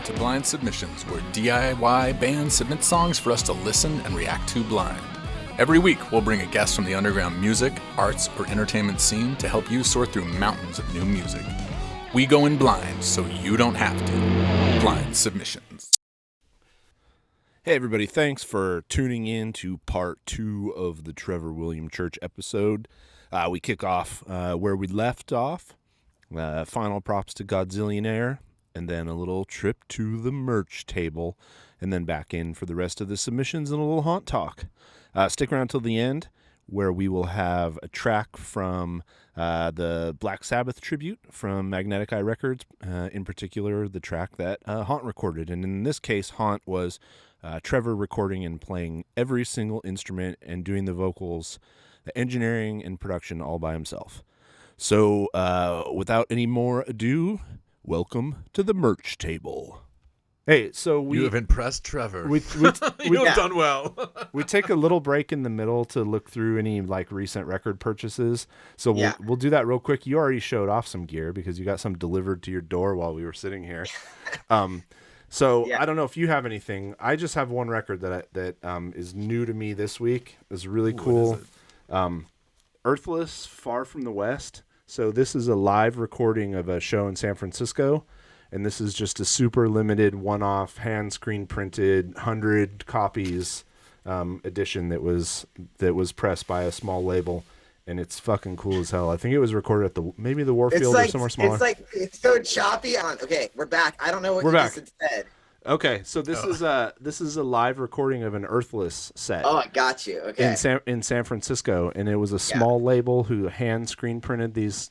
to Blynd Submyshynz, where DIY bands submit songs for us to listen and react to blind. Every week, we'll bring a guest from the underground music, arts, or entertainment scene to help you sort through mountains of new music. We go in blind so you don't have to. Blynd Submyshynz. Hey everybody, thanks for tuning in to part 2 of the Trevor William Church episode. We kick off where we left off. Final props to Godzillionaire, and then a little trip to the merch table, and then back in for the rest of the submissions and a little haunt talk. Stick around till the end, where we will have a track from the Black Sabbath tribute from Magnetic Eye Records, in particular the track that Haunt recorded. And in this case, Haunt was Trevor recording and playing every single instrument and doing the vocals, the engineering and production all by himself. So without any more ado, welcome to the merch table. Hey, so you have impressed Trevor. We you have done well. We take a little break in the middle to look through any like recent record purchases. So we'll do that real quick. You already showed off some gear because you got some delivered to your door while we were sitting here. So I don't know if you have anything. I just have one record that is new to me this week. It's really cool. Earthless, Far from the West. So this is a live recording of a show in San Francisco. And this is just a super limited one-off hand screen printed 100 copies edition that was pressed by a small label, and it's fucking cool as hell. I think it was recorded at maybe the Warfield or somewhere smaller. It's so choppy. Okay, we're back. I don't know what you just said. Okay, so this is a live recording of an Earthless set. Oh, I got you. Okay. In San Francisco, and it was a small label who hand screen printed these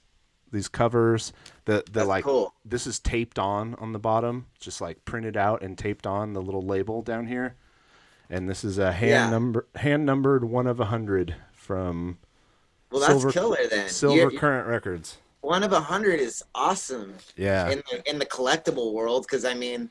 covers. That's like cool. This is taped on the bottom, just like printed out and taped on the little label down here. And this is a hand numbered 1 of 100 from that's killer then. Silver Current Records. 1 of 100 is awesome. Yeah. In the collectible world, because I mean,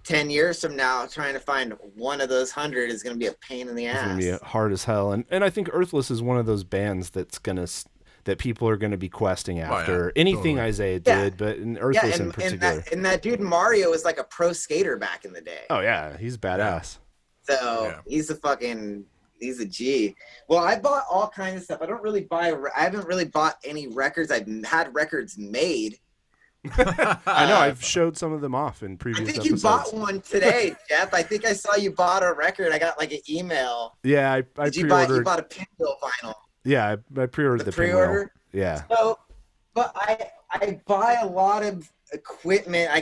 10 years from now, trying to find 1 of those 100 is going to be a pain in the ass. It's going to be hard as hell. And I think Earthless is one of those bands that people are going to be questing after. Anything totally. Isaiah did, but in Earthless in particular. And that dude Mario was like a pro skater back in the day. Oh yeah, he's badass. So he's a G. Well, I bought all kinds of stuff. I haven't really bought any records. I've had records made. I know. I've showed some of them off in previous episodes. I think you bought one today, Jeff. I think I saw you bought a record. I got like an email. Yeah, I pre-ordered. You bought a Pinwheel vinyl. Yeah, I pre-ordered the pre-order. Pinwheel. Yeah. So, but I buy a lot of equipment. I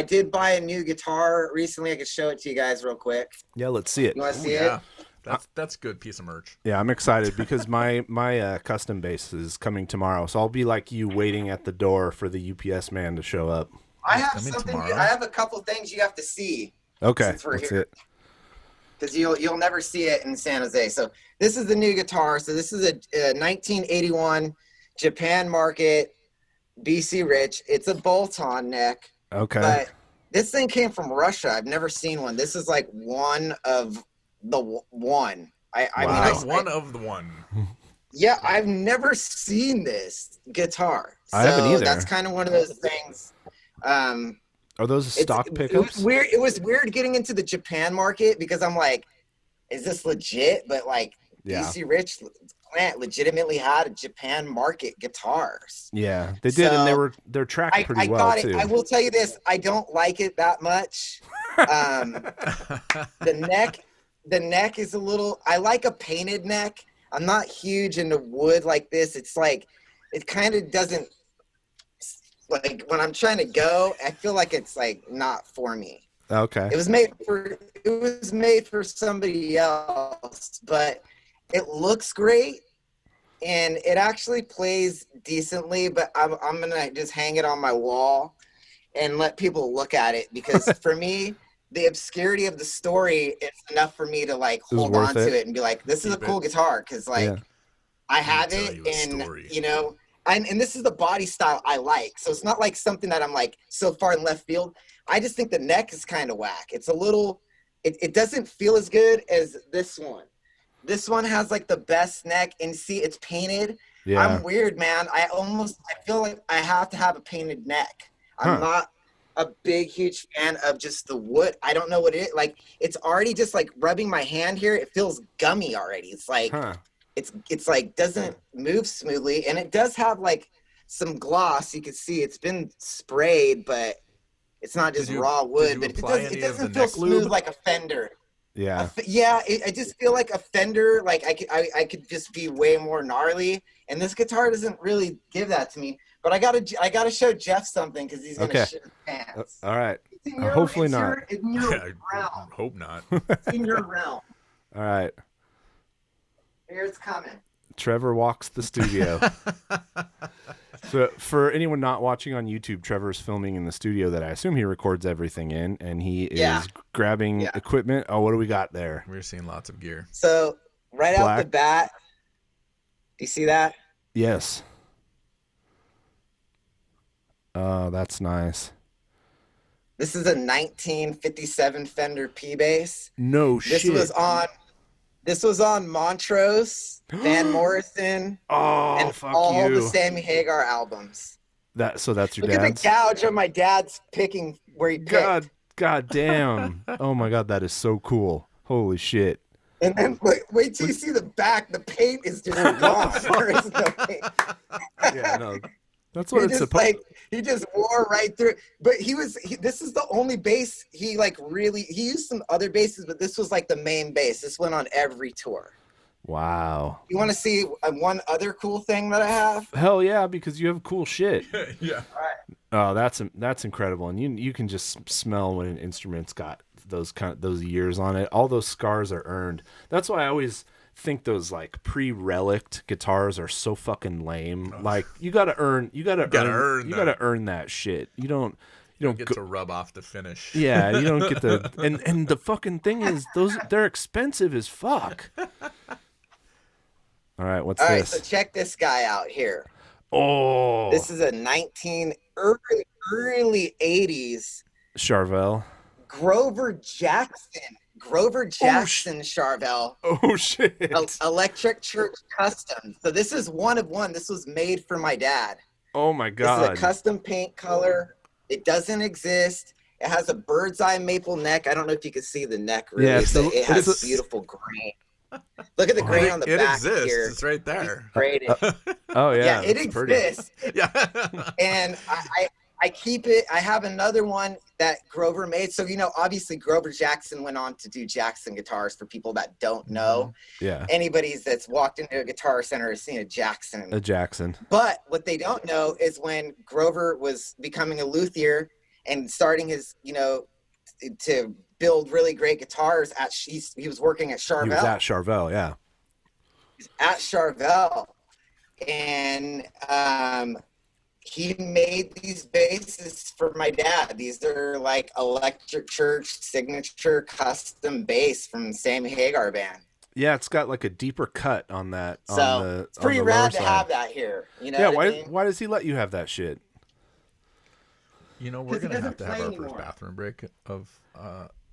did buy a new guitar recently. I could show it to you guys real quick. Yeah, let's see it. You want to see it? That's a good piece of merch. Yeah, I'm excited because my custom bass is coming tomorrow, so I'll be like you waiting at the door for the UPS man to show up. I have something. I have a couple things you have to see. Okay, that's it. Because you'll never see it in San Jose. So this is the new guitar. So this is a 1981 Japan market BC Rich. It's a bolt-on neck. Okay. But this thing came from Russia. I've never seen one. This is like one of the one. One of the one. Yeah, I've never seen this guitar. So I haven't either. That's kind of one of those things. Are those stock pickups? It was weird getting into the Japan market because I'm like, is this legit? But like, BC Rich plant legitimately had a Japan market guitars. Yeah, they did, and they're tracked pretty well too. I will tell you this: I don't like it that much. The neck is a little. I like a painted neck. I'm not huge into wood like this. It's like it kind of doesn't. Like when I'm trying to go, I feel like it's like not for me. Okay. It was made for somebody else, but it looks great and it actually plays decently, but I'm going to just hang it on my wall and let people look at it because for me, the obscurity of the story is enough for me to like hold on to it and be like, this is a cool guitar. Cause like I have it and you know, and this is the body style I like. So it's not like something that I'm like so far in left field. I just think the neck is kind of whack. It's a little, it doesn't feel as good as this one. This one has like the best neck and see it's painted. Yeah. I'm weird, man. I feel like I have to have a painted neck. I'm not a big, huge fan of just the wood. I don't know what it is. Like, it's already just like rubbing my hand here. It feels gummy already. It's like, it's like doesn't move smoothly. And it does have like some gloss. You can see it's been sprayed, but it's not just raw wood. But it doesn't feel smooth like a Fender. Yeah. I just feel like a Fender. Like I could just be way more gnarly. And this guitar doesn't really give that to me. But I gotta show Jeff something because he's gonna shit his pants. All right. Hopefully not. In your realm. Hope not. It's in your realm. All right. Here it's coming. Trevor walks the studio. So for anyone not watching on YouTube, Trevor's filming in the studio that I assume he records everything in, and he is grabbing equipment. Oh, what do we got there? We're seeing lots of gear. So right out the bat, do you see that? Yes. Oh, that's nice. This is a 1957 Fender P bass. No shit. This was on Montrose, Van Morrison, and all the Sammy Hagar albums. So that's your dad's? Look at the gouge on my dad's picking where he picked. God damn. Oh my God, that is so cool. Holy shit. And then wait till you see the back. The paint is just gone. There is no paint. Yeah, no. That's what it's supposed to. He just wore right through. But this is the only bass he used some other basses, but this was like the main bass. This went on every tour. Wow. You want to see one other cool thing that I have? Hell yeah, because you have cool shit. Yeah. All right. Oh, that's incredible. And you can just smell when an instrument's got those years on it. All those scars are earned. That's why I always think those like pre-relict guitars are so fucking lame. Like you gotta earn that shit. You don't get to rub off the finish. Yeah, you don't get the and the fucking thing is they're expensive as fuck. All right, what's this? All right, so check this guy out here. Oh, this is a early 80s Charvel. Grover Jackson Charvel. Oh shit. Electric Church Custom. So this is one of one. This was made for my dad. Oh my God. This is a custom paint color. It doesn't exist. It has a bird's eye maple neck. I don't know if you can see the neck really. Yeah, it has beautiful grain. Look at the grain on the back exists. here. It's right there. Oh yeah. Yeah, it exists. Yeah. And I keep it. I have another one that Grover made. So, obviously Grover Jackson went on to do Jackson guitars for people that don't know. Yeah. Anybody that's walked into a Guitar Center has seen a Jackson. But what they don't know is when Grover was becoming a luthier and starting his, to build really great guitars he was working at Charvel. He was at Charvel, yeah. He's at Charvel. And, he made these basses for my dad. These are like Electric Church signature custom bass from Sammy Hagar Band. Yeah, it's got like a deeper cut on that. So it's pretty rad to have that here. Yeah, why does he let you have that shit? We're gonna have to have our first bathroom break of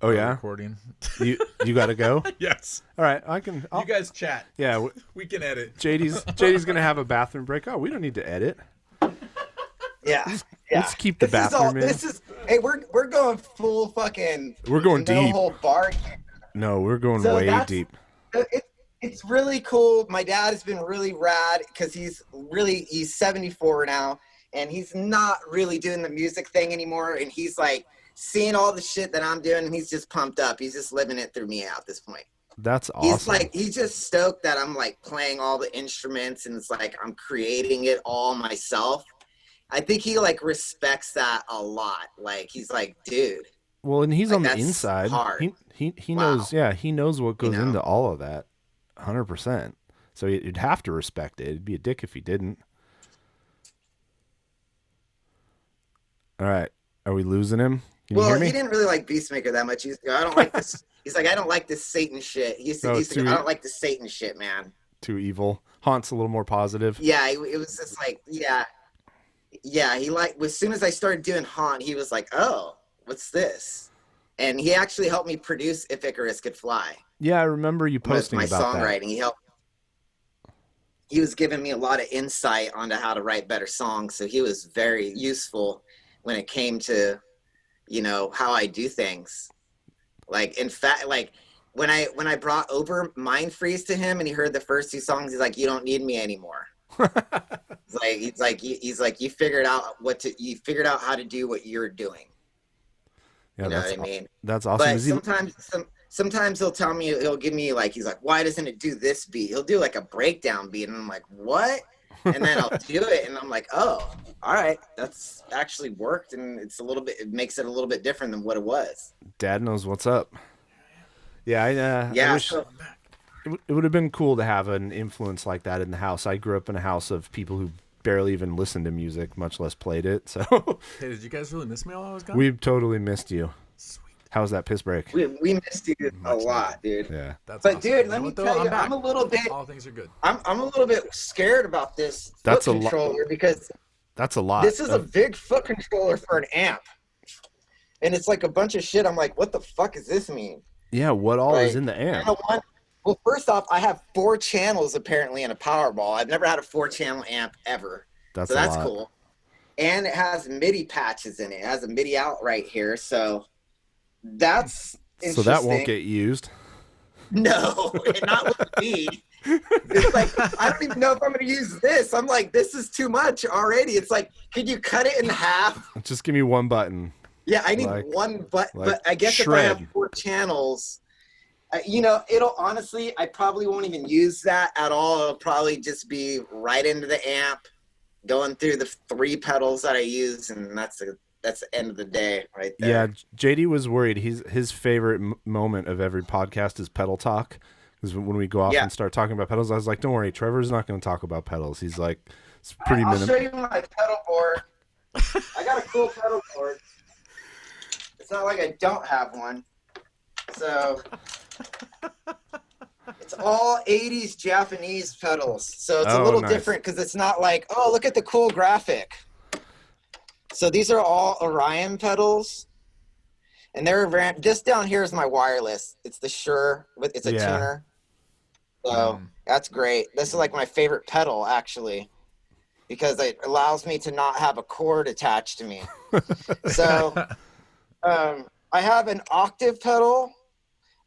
recording. You gotta go? Yes. All right, you guys chat. Yeah, we can edit. JD's gonna have a bathroom break. Oh, we don't need to edit. Yeah. Let's keep the bathroom in. Hey, we're going full fucking. We're going deep. No whole bar. No, we're going way deep. It's really cool. My dad has been really rad because he's 74 now, and he's not really doing the music thing anymore. And he's like seeing all the shit that I'm doing, and he's just pumped up. He's just living it through me at this point. That's awesome. He's just stoked that I'm like playing all the instruments, and it's like I'm creating it all myself. I think he like respects that a lot. Like he's like, dude. Well, and he's on the inside. Hard. He knows. Yeah, he knows what goes into all of that, 100%. So you'd have to respect it. It'd be a dick if he didn't. All right, are we losing him? Can you hear me? He didn't really like Beastmaker that much. I don't like this. He's like, I don't like this Satan shit. He's like, I don't like the Satan shit, man. Too evil. Haunt's a little more positive. Yeah, it was just like, yeah. Yeah, he as soon as I started doing Haunt, he was like, oh, what's this? And he actually helped me produce If Icarus Could Fly. Yeah, I remember you posting about that. My songwriting. He was giving me a lot of insight onto how to write better songs, so he was very useful when it came to how I do things. Like, in fact, like when I brought over Mind Freeze to him and he heard the first 2 songs, he's like, "You don't need me anymore." He's like, you figured out how to do what you're doing. Yeah, You know what I mean? That's awesome. But sometimes he'll give me like, he's like, "Why doesn't it do this beat?" He'll do like a breakdown beat, and I'm like, "What?" And then I'll do it, and I'm like, "Oh, all right, that's actually worked," and it makes it a little bit different than what it was. Dad knows what's up. Yeah, I wish it would have been cool to have an influence like that in the house. I grew up in a house of people who barely even listened to music, much less played it. So, hey, did you guys really miss me while I was gone? We totally missed you. Sweet. How was that piss break? We missed you a lot, dude. Yeah, but awesome. Dude, let me tell you, I'm a little bit. All things are good. I'm a little bit scared about this foot controller because that's a lot. This is a big foot controller for an amp, and it's like a bunch of shit. I'm like, what the fuck does this mean? Yeah, what all is in the amp? Well, first off, I have 4 channels apparently in a Powerball. I've never had a 4-channel amp ever. That's cool. And it has MIDI patches in it. It has a MIDI out right here. So that's interesting. So that won't get used? No, not with me. It's like, I don't even know if I'm going to use this. I'm like, this is too much already. It's like, could you cut it in half? Just give me one button. Yeah, I need one button. But I guess if I have 4 channels, it'll honestly, I probably won't even use that at all. It'll probably just be right into the amp, going through the 3 pedals that I use, and that's the end of the day right there. Yeah, JD was worried. His favorite moment of every podcast is pedal talk. Because when we go off and start talking about pedals, I was like, don't worry, Trevor's not going to talk about pedals. He's like, it's pretty I'll show you my pedal board. I got a cool pedal board. It's not like I don't have one. So it's all 80s Japanese pedals. So it's a little different because it's not like, oh, look at the cool graphic. So these are all Orion pedals. And they're just down here is my wireless. It's the Shure, it's a tuner. So that's great. This is like my favorite pedal actually, because it allows me to not have a cord attached to me. So I have an octave pedal,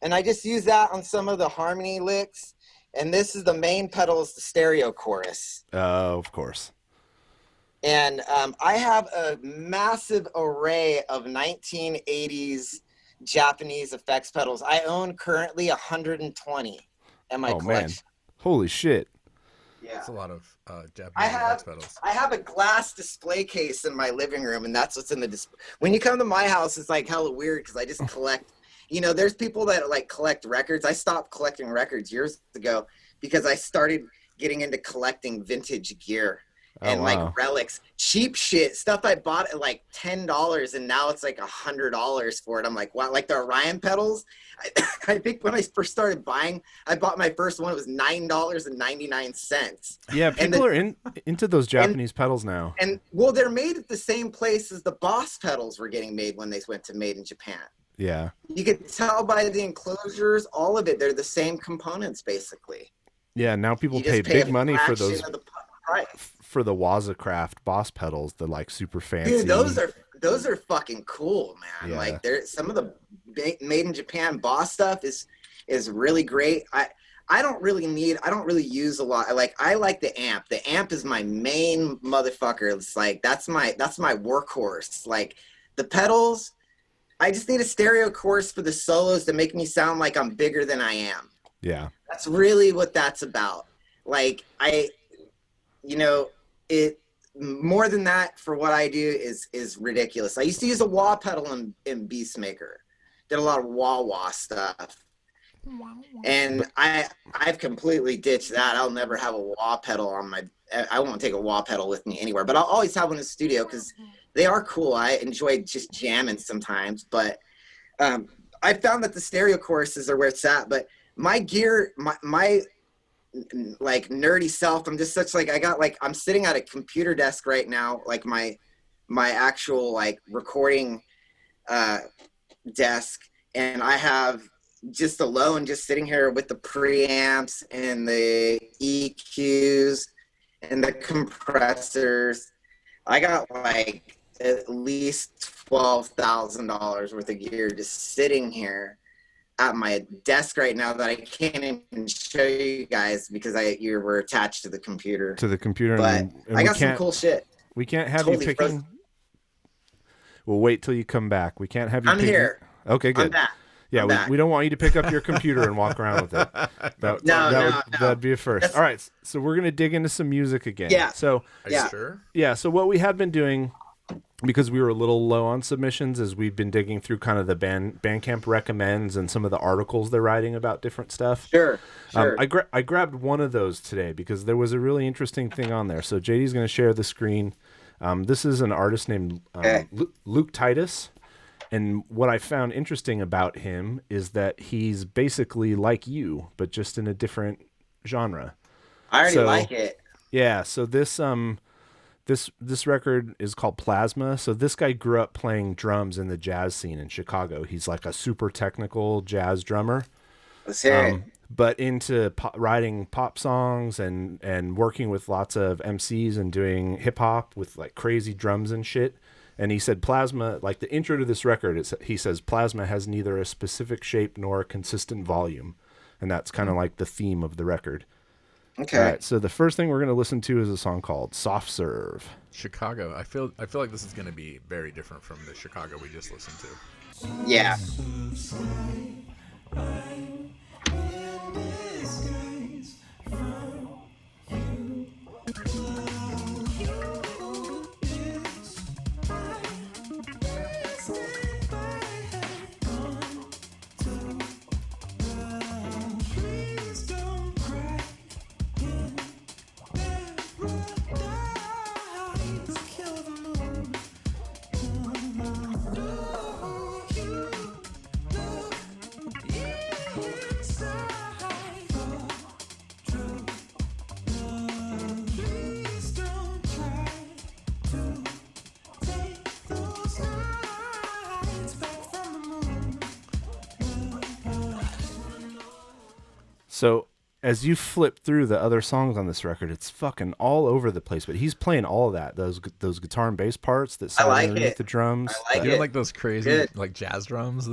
and I just use that on some of the harmony licks. And this is the main pedal, is the stereo chorus. Oh, of course. And I have a massive array of 1980s Japanese effects pedals. I own currently 120 in my collection. Man. Holy shit. Yeah. That's a lot of Japanese effects pedals. I have a glass display case in my living room, and that's what's in the display. When you come to my house, it's like hella weird because I just collect. There's people that like collect records. I stopped collecting records years ago because I started getting into collecting vintage gear. And like relics, cheap shit, stuff I bought at like $10, and now it's like $100 for it. I'm like, wow, like the Orion pedals. I think when I first started buying, I bought my first one. It was $9.99. Yeah, people are into those Japanese pedals now. And well, they're made at the same place as the Boss pedals were getting made when they went to Made in Japan. Yeah, you could tell by the enclosures, all of it. They're the same components, basically. Yeah, now people pay big money for those. For the Wazacraft Boss pedals, the like super fancy. Dude, those are fucking cool, man. Yeah. Like some of the Made in Japan Boss stuff is really great. I don't really use a lot. I like the amp. The amp is my main motherfucker. It's like that's my workhorse. Like the pedals, I just need a stereo chorus for the solos to make me sound like I'm bigger than I am. Yeah. That's really what that's about. Like it more than that for what I do is ridiculous. I used to use a wah pedal in Beastmaker. Did a lot of wah stuff. And I've completely ditched that. I'll never have a wah pedal I won't take a wah pedal with me anywhere, but I'll always have one in the studio because they are cool. I enjoy just jamming sometimes, but I found that the stereo choruses are where it's at. But my gear, my like nerdy self, I'm just such like I'm sitting at a computer desk right now, like my actual like recording desk, and I have just sitting here with the preamps and the EQs and the compressors. I got like at least $12,000 worth of gear just sitting here at my desk right now that I can't even show you guys because you were attached to the computer. But and I got some cool shit. We can't have Totally you picking. frozen. We'll wait till you come back. We can't have you. I'm here. Okay, good. I'm back. Yeah, we don't want you to pick up your computer and walk around with it. That'd be a first. All right, so we're gonna dig into some music again. Yeah. So Are you sure? Yeah. So what we had been doing, because we were a little low on submissions, is we've been digging through kind of the Bandcamp recommends and some of the articles they're writing about different stuff. Sure. I grabbed one of those today because there was a really interesting thing on there. So JD's going to share the screen. This is an artist named Luke Titus. And what I found interesting about him is that he's basically like you, but just in a different genre. I already like it. Yeah. So this record is called Plasma. So this guy grew up playing drums in the jazz scene in Chicago. He's like a super technical jazz drummer. Let's hear it. But into writing pop songs and working with lots of MCs and doing hip hop with like crazy drums and shit. And he said Plasma, like the intro to this record, he says Plasma has neither a specific shape nor a consistent volume. And that's kind of like the theme of the record. Okay. All right, so the first thing we're going to listen to is a song called Soft Serve. Chicago. I feel like this is going to be very different from the Chicago we just listened to. Yeah. So as you flip through the other songs on this record, it's fucking all over the place. But he's playing all of that, those guitar and bass parts that sound underneath the drums. I like Even it. like those crazy like jazz drums.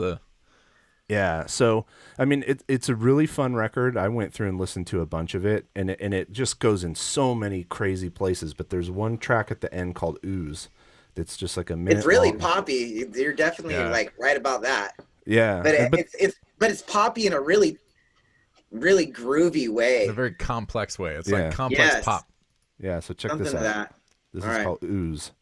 Yeah, so I mean, it's a really fun record. I went through and listened to a bunch of it, and it just goes in so many crazy places. But there's one track at the end called "Ooze" that's just like a minute. It's really long. poppy. You're definitely like right about that. Yeah, but it's poppy in a really groovy way. In a very complex way. It's like complex pop. Yeah, so check Something this out. That. This All is right. called "Ooze."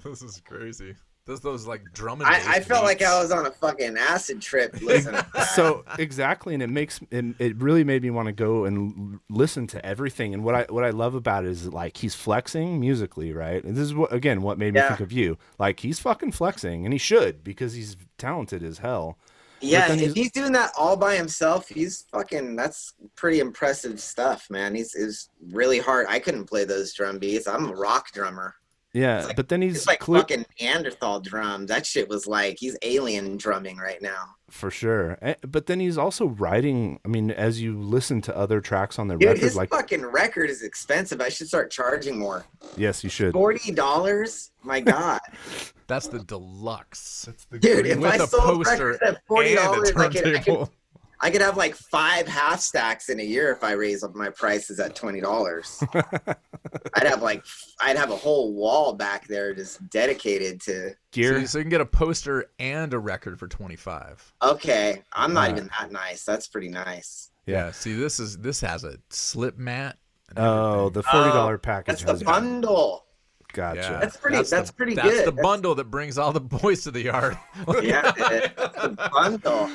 This is crazy. Those like drum and bass I felt like beats. I was on a fucking acid trip listening. So exactly, and it really made me want to go and listen to everything. And what I love about it is like he's flexing musically, right? And this is what made me think of you. Like he's fucking flexing, and he should because he's talented as hell. Yeah, if he's doing that all by himself, that's pretty impressive stuff, man. It's really hard. I couldn't play those drum beats. I'm a rock drummer. Yeah, but then he's it's like fucking Neanderthal drums. That shit was like he's alien drumming right now. For sure. But then he's also writing. I mean, as you listen to other tracks on the Dude, record, his like fucking record is expensive. I should start charging more. Yes, you should. $40? My God. That's the deluxe. That's the Dude, if with I a sold poster records at $40, I could have like 5 half stacks in a year if I raise up my prices at $20. I'd have a whole wall back there just dedicated to gear. So you can get a poster and a record for $25. Okay, I'm not even that nice. That's pretty nice. Yeah. See, this has a slip mat. Oh, the $40 package. That's the bundle. Gotcha. Yeah. That's pretty good. That's the bundle that brings all the boys to the yard. Yeah, it's the bundle.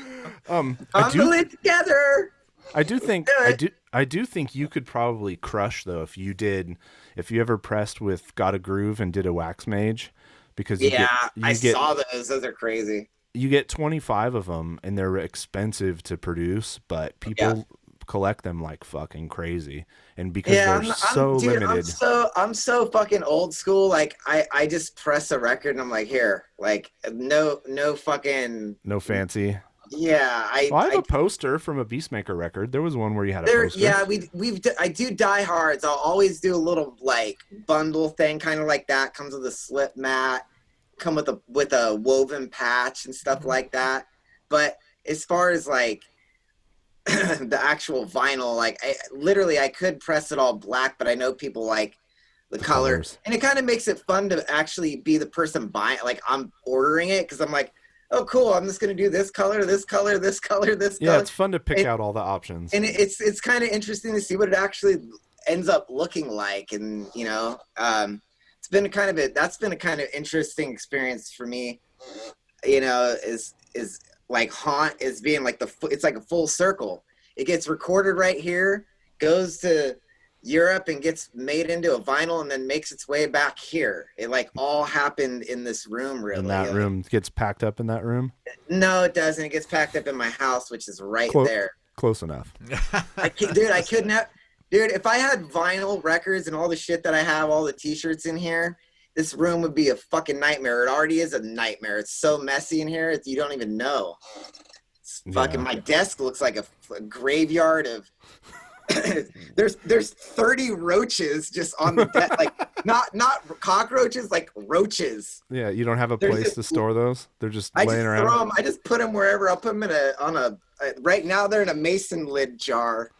Bundle it together. I do think you could probably crush though if you ever pressed with Got a Groove and did a Wax Mage, because I saw those. Those are crazy. You get 25 of them and they're expensive to produce, but people collect them like fucking crazy. And because they're limited. I'm so fucking old school. Like I just press a record and I'm like, here, like no fancy. Yeah, I have a poster from a Beastmaker record. There was one where you had a poster. Yeah, I do diehards. I'll always do a little like bundle thing, kind of like that. Comes with a slip mat, come with a woven patch and stuff like that. But as far as like the actual vinyl, like I could press it all black, but I know people like the colors, and it kind of makes it fun to actually be the person buying. Like I'm ordering it because I'm like, oh, cool. I'm just going to do this color, this color, this color, this color. Yeah, it's fun to pick out all the options. And it's kind of interesting to see what it actually ends up looking like. And, that's been a kind of interesting experience for me, is like Haunt is being like it's like a full circle. It gets recorded right here, goes to Europe and gets made into a vinyl and then makes its way back here. It like all happened in this room, really. In that room, gets packed up in that room? No, it doesn't. It gets packed up in my house, which is right there. Close enough. I could not. Dude, if I had vinyl records and all the shit that I have, all the t-shirts in here, this room would be a fucking nightmare. It already is a nightmare. It's so messy in here, you don't even know. It's fucking, my desk looks like a graveyard of... there's 30 roaches just on the desk, like not cockroaches, like roaches. Yeah, you don't have a place to store those. They're just laying around. I just put them wherever. I'll put them right now they're in a mason lid jar.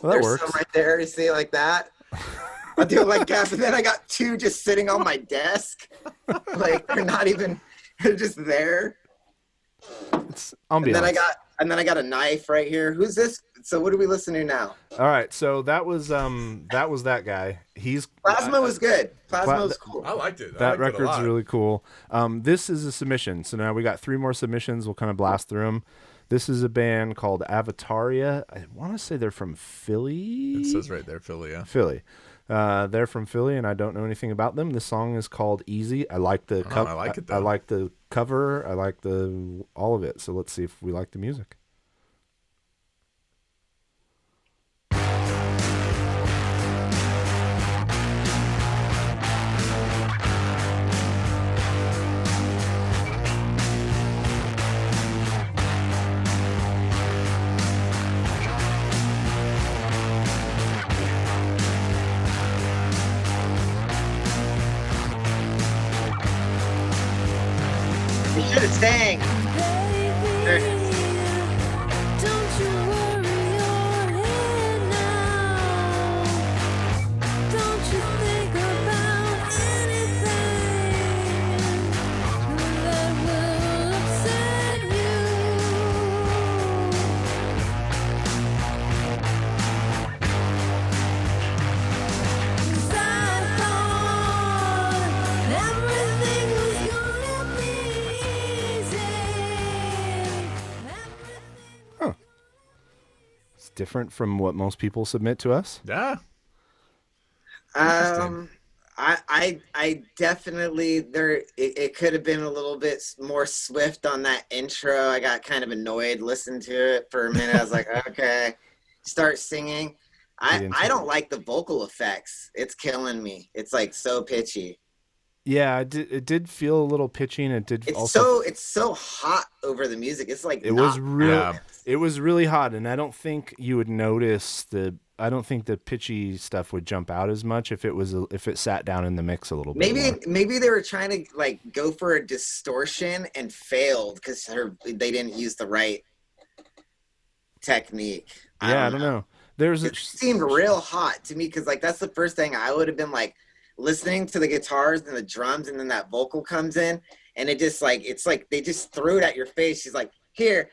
Well, that There's works. some right there. You see, like that. I do like that, but then I got two just sitting on my desk. Like they're just there. It's ambiance. And then I got a knife right here. Who's this? So what are we listening to now? All right, so that was that guy. Plasma was good. Plasma was cool. I liked it. That record's really cool. This is a submission. So now we got 3 more submissions. We'll kind of blast through them. This is a band called Avataria. I want to say they're from Philly. It says right there, Philly. Yeah. Philly. They're from Philly, and I don't know anything about them. This song is called Easy. I like the cover. I like it though. I like the cover. I like all of it. So let's see if we like the music. You should have sang. There it is. Different from what most people submit to us. Yeah. I definitely it could have been a little bit more swift on that intro. I got kind of annoyed listening to it for a minute. I was like, okay, start singing. I don't like the vocal effects. It's killing me. It's like so pitchy. Yeah, it did feel a little pitchy, and it's so hot over the music. It's like it was really hot, and I don't think you would notice I don't think the pitchy stuff would jump out as much if it sat down in the mix a little bit. Maybe they were trying to like go for a distortion and failed because they didn't use the right technique. I don't know. It seemed real hot to me because like that's the first thing I would have been like. Listening to the guitars and the drums, and then that vocal comes in, and it's like they just threw it at your face. She's like, "Here,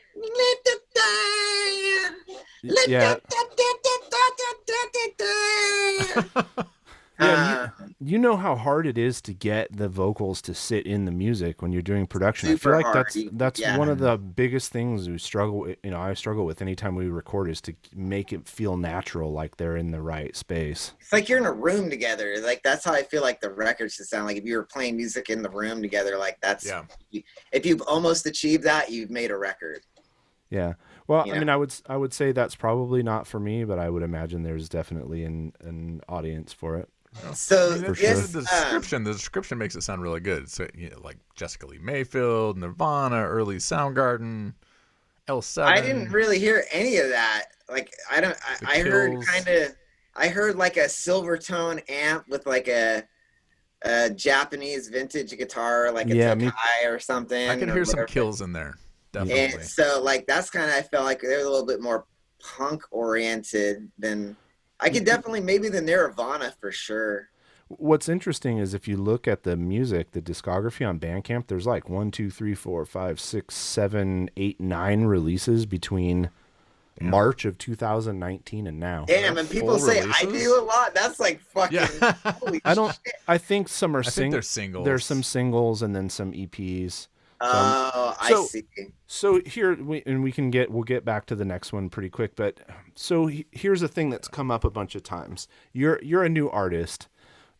you know how hard it is to get the vocals to sit in the music when you're doing production. I feel Super like hard. that's one of the biggest things we struggle with, I struggle with anytime we record, is to make it feel natural, like they're in the right space. It's like you're in a room together. Like that's how I feel like the record should sound. Like if you were playing music in the room together, like that's if you've almost achieved that, you've made a record. Yeah. Well, You I know? mean, I would say that's probably not for me, but I would imagine there's definitely an audience for it. So the description makes it sound really good. So like Jessica Lee Mayfield, Nirvana, early Soundgarden, L7. I didn't really hear any of that. Like I heard like a Silvertone amp with like a Japanese vintage guitar, like a Tokai or something. I can hear some Kills in there, definitely. And so like that's kind of, I felt like they're a little bit more punk oriented than. I could definitely, maybe the Nirvana for sure. What's interesting is if you look at the music, the discography on Bandcamp, there's like 1, 2, 3, 4, 5, 6, 7, 8, 9 releases between March of 2019 and now. Damn, and people say releases? I do a lot. That's like fucking. Holy shit. I think some are think they're singles. There's some singles and then some EPs. I see. So here we'll get back to the next one pretty quick, but so here's a thing that's come up a bunch of times. You're a new artist.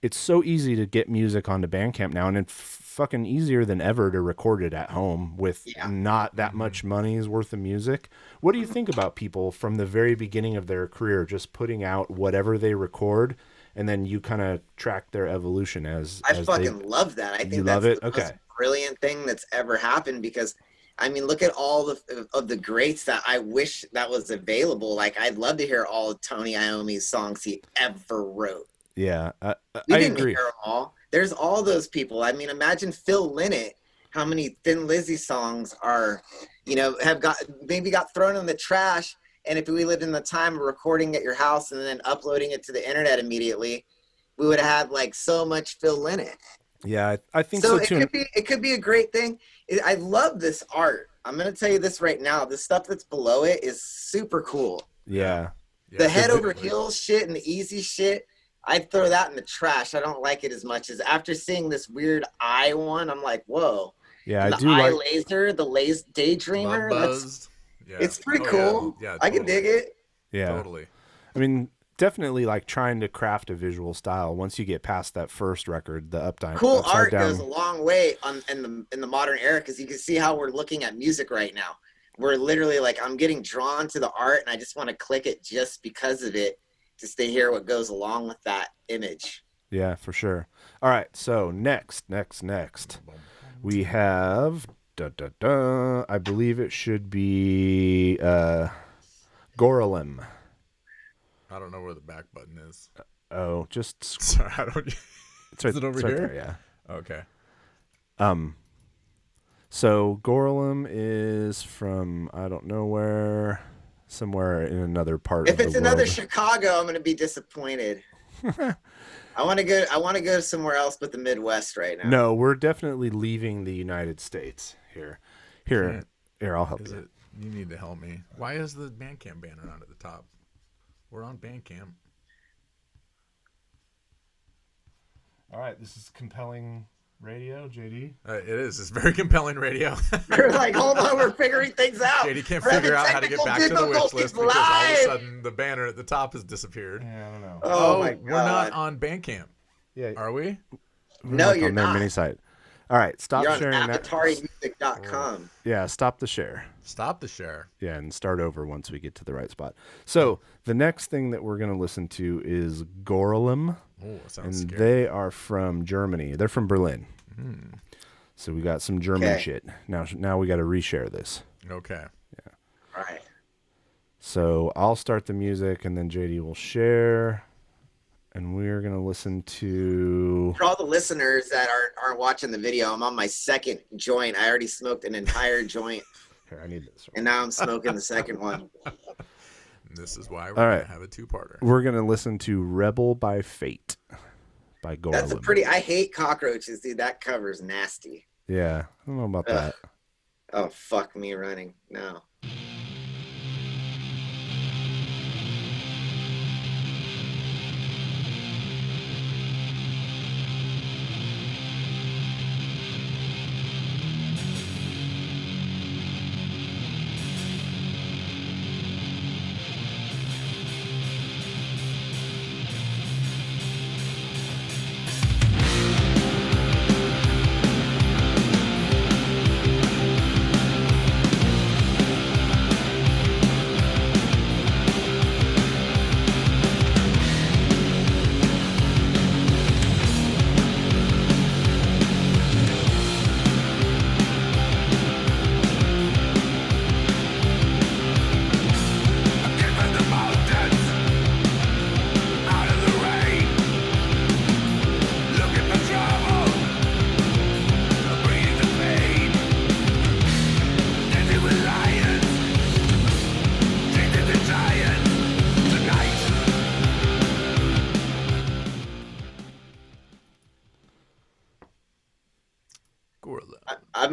It's so easy to get music onto Bandcamp now, and it's fucking easier than ever to record it at home with not that much money's worth of music. What do you think about people from the very beginning of their career just putting out whatever they record, and then you kind of track their evolution as fucking love that. I think that's the most brilliant thing that's ever happened, because I mean, look at all of the greats that I wish that was available. Like, I'd love to hear all of Tony Iommi's songs he ever wrote. Yeah, I didn't agree. Hear them all. There's all those people. I mean, imagine Phil Lynott. How many Thin Lizzy songs are, have got thrown in the trash? And if we lived in the time of recording at your house and then uploading it to the internet immediately, we would have had like so much Phil Lynott. Yeah, I think so too. It could be a great thing. I love this art. I'm going to tell you this right now. The stuff that's below it is super cool. Yeah. The head over heels shit and the easy shit, I'd throw that in the trash. I don't like it as much as after seeing this weird eye one. I'm like, whoa. Yeah, and I do like laser, the Daydreamer. It's pretty cool. Yeah, I can dig it. Yeah, totally. I mean, definitely like trying to craft a visual style. Once you get past that first record, the upside art down. goes a long way in the modern era, because you can see how we're looking at music right now. We're literally like, I'm getting drawn to the art and I just want to click it just because of it, just to hear what goes along with that image. Yeah, for sure. All right, so next we have I believe it should be Gorelem. I don't know where the back button is. Just sorry, I don't. Is it over here? There, yeah. Okay. So Gorelem is from I don't know where, somewhere in another part. If it's another Chicago, I'm going to be disappointed. I want to go somewhere else but the Midwest right now. No, we're definitely leaving the United States here. Here, I'll help you. You need to help me. Why is the Bandcamp banner not at the top? We're on Bandcamp. All right, this is compelling radio, JD. It is. It's very compelling radio. We're like, hold on, we're figuring things out. JD can't figure out how to get back to the wish list because all of a sudden the banner at the top has disappeared. Yeah, I don't know. Oh my God. We're not on Bandcamp. Yeah. Are we? No, you're not. Mini site. All right, stop sharing that. Avataria.music.com. Yeah, stop the share. Stop the share. Yeah, and start over once we get to the right spot. So the next thing that we're going to listen to is Gorelem. Oh, that sounds scary. They are from Germany. They're from Berlin. Mm. So we got some German shit. Now we got to reshare this. Okay. Yeah. All right. So I'll start the music, and then JD will share. And we're going to listen to... For all the listeners that aren't watching the video, I'm on my second joint. I already smoked an entire joint. Here, I need this. And now I'm smoking the second one. This is why we're going to have a two-parter. We're going to listen to Rebel by Fate by Gorelem. I hate cockroaches, dude. That cover's nasty. Yeah, I don't know about that. Oh, fuck me running. No.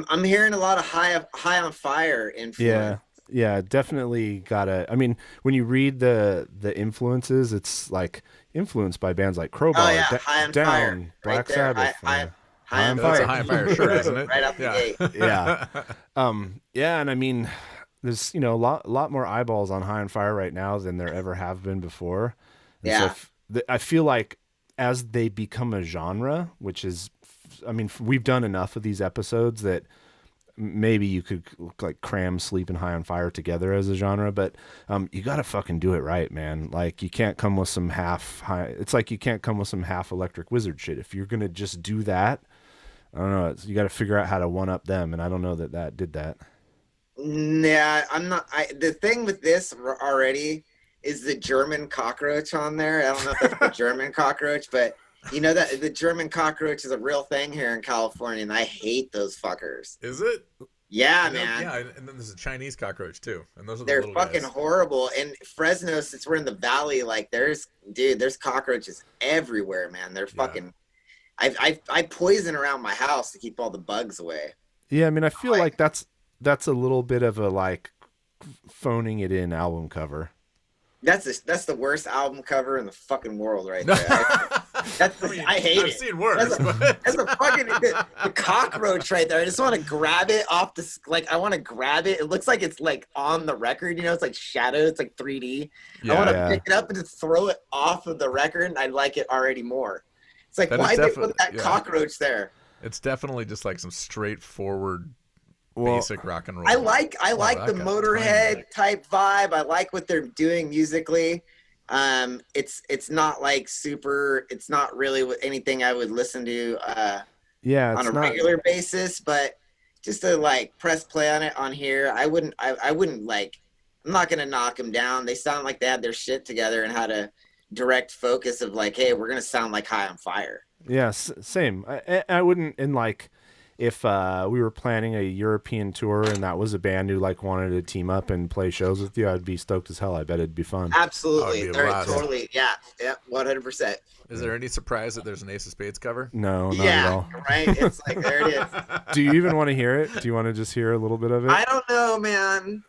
I'm hearing a lot of high on fire influence. Yeah, definitely gotta. I mean, when you read the influences, it's like influenced by bands like Crowbar, Oh yeah, high on Down, fire, Black right there. Sabbath, High on That's fire. a high fire shirt, isn't it? Right out the gate. Yeah, yeah, and I mean, there's a lot more eyeballs on High on Fire right now than there ever have been before. And Yeah. So I feel like as they become a genre, which is, I mean, we've done enough of these episodes that maybe you could like cram Sleep and High on Fire together as a genre, but you got to fucking do it right, man. Like you can't come with some half high. It's like you can't come with some half Electric Wizard shit. If you're going to just do that, I don't know. You got to figure out how to one up them. And I don't know that did that. Yeah, I'm not. The thing with this already is the German cockroach on there. I don't know if that's the German cockroach, but you know that the German cockroach is a real thing here in California, and I hate those fuckers. Is it? Yeah, man. Yeah, and then there's a Chinese cockroach too, and those are They're little fucking guys. horrible. And Fresno, since we're in the valley, like there's cockroaches everywhere, man. They're fucking. I poison around my house to keep all the bugs away. Yeah, I mean, I feel like that's a little bit of a like phoning it in album cover. That's the worst album cover in the fucking world, right there. I hate it. I've seen worse. That's a fucking the cockroach right there. I just want to grab it off the I want to grab it. It looks like it's like on the record. It's like shadow. It's like 3D. I want to pick it up and just throw it off of the record, and I like it already more. It's like, why did they put that cockroach there? It's definitely just like some straightforward, basic rock and roll. I like the Motorhead type vibe. I like what they're doing musically. It's not like super. It's not really anything I would listen to. On a regular basis, but just to like press play on it on here, I wouldn't like. I'm not gonna knock them down. They sound like they had their shit together and had a direct focus of like, hey, we're gonna sound like High on Fire. Yeah, same. I wouldn't, and like if we were planning a European tour and that was a band who like wanted to team up and play shows with you, I'd be stoked as hell. I bet it'd be fun. Absolutely. Totally. Yeah. 100%. Is there any surprise that there's an Ace of Spades cover? No, not at all. Right? It's like, there it is. Do you even want to hear it? Do you want to just hear a little bit of it? I don't know, man.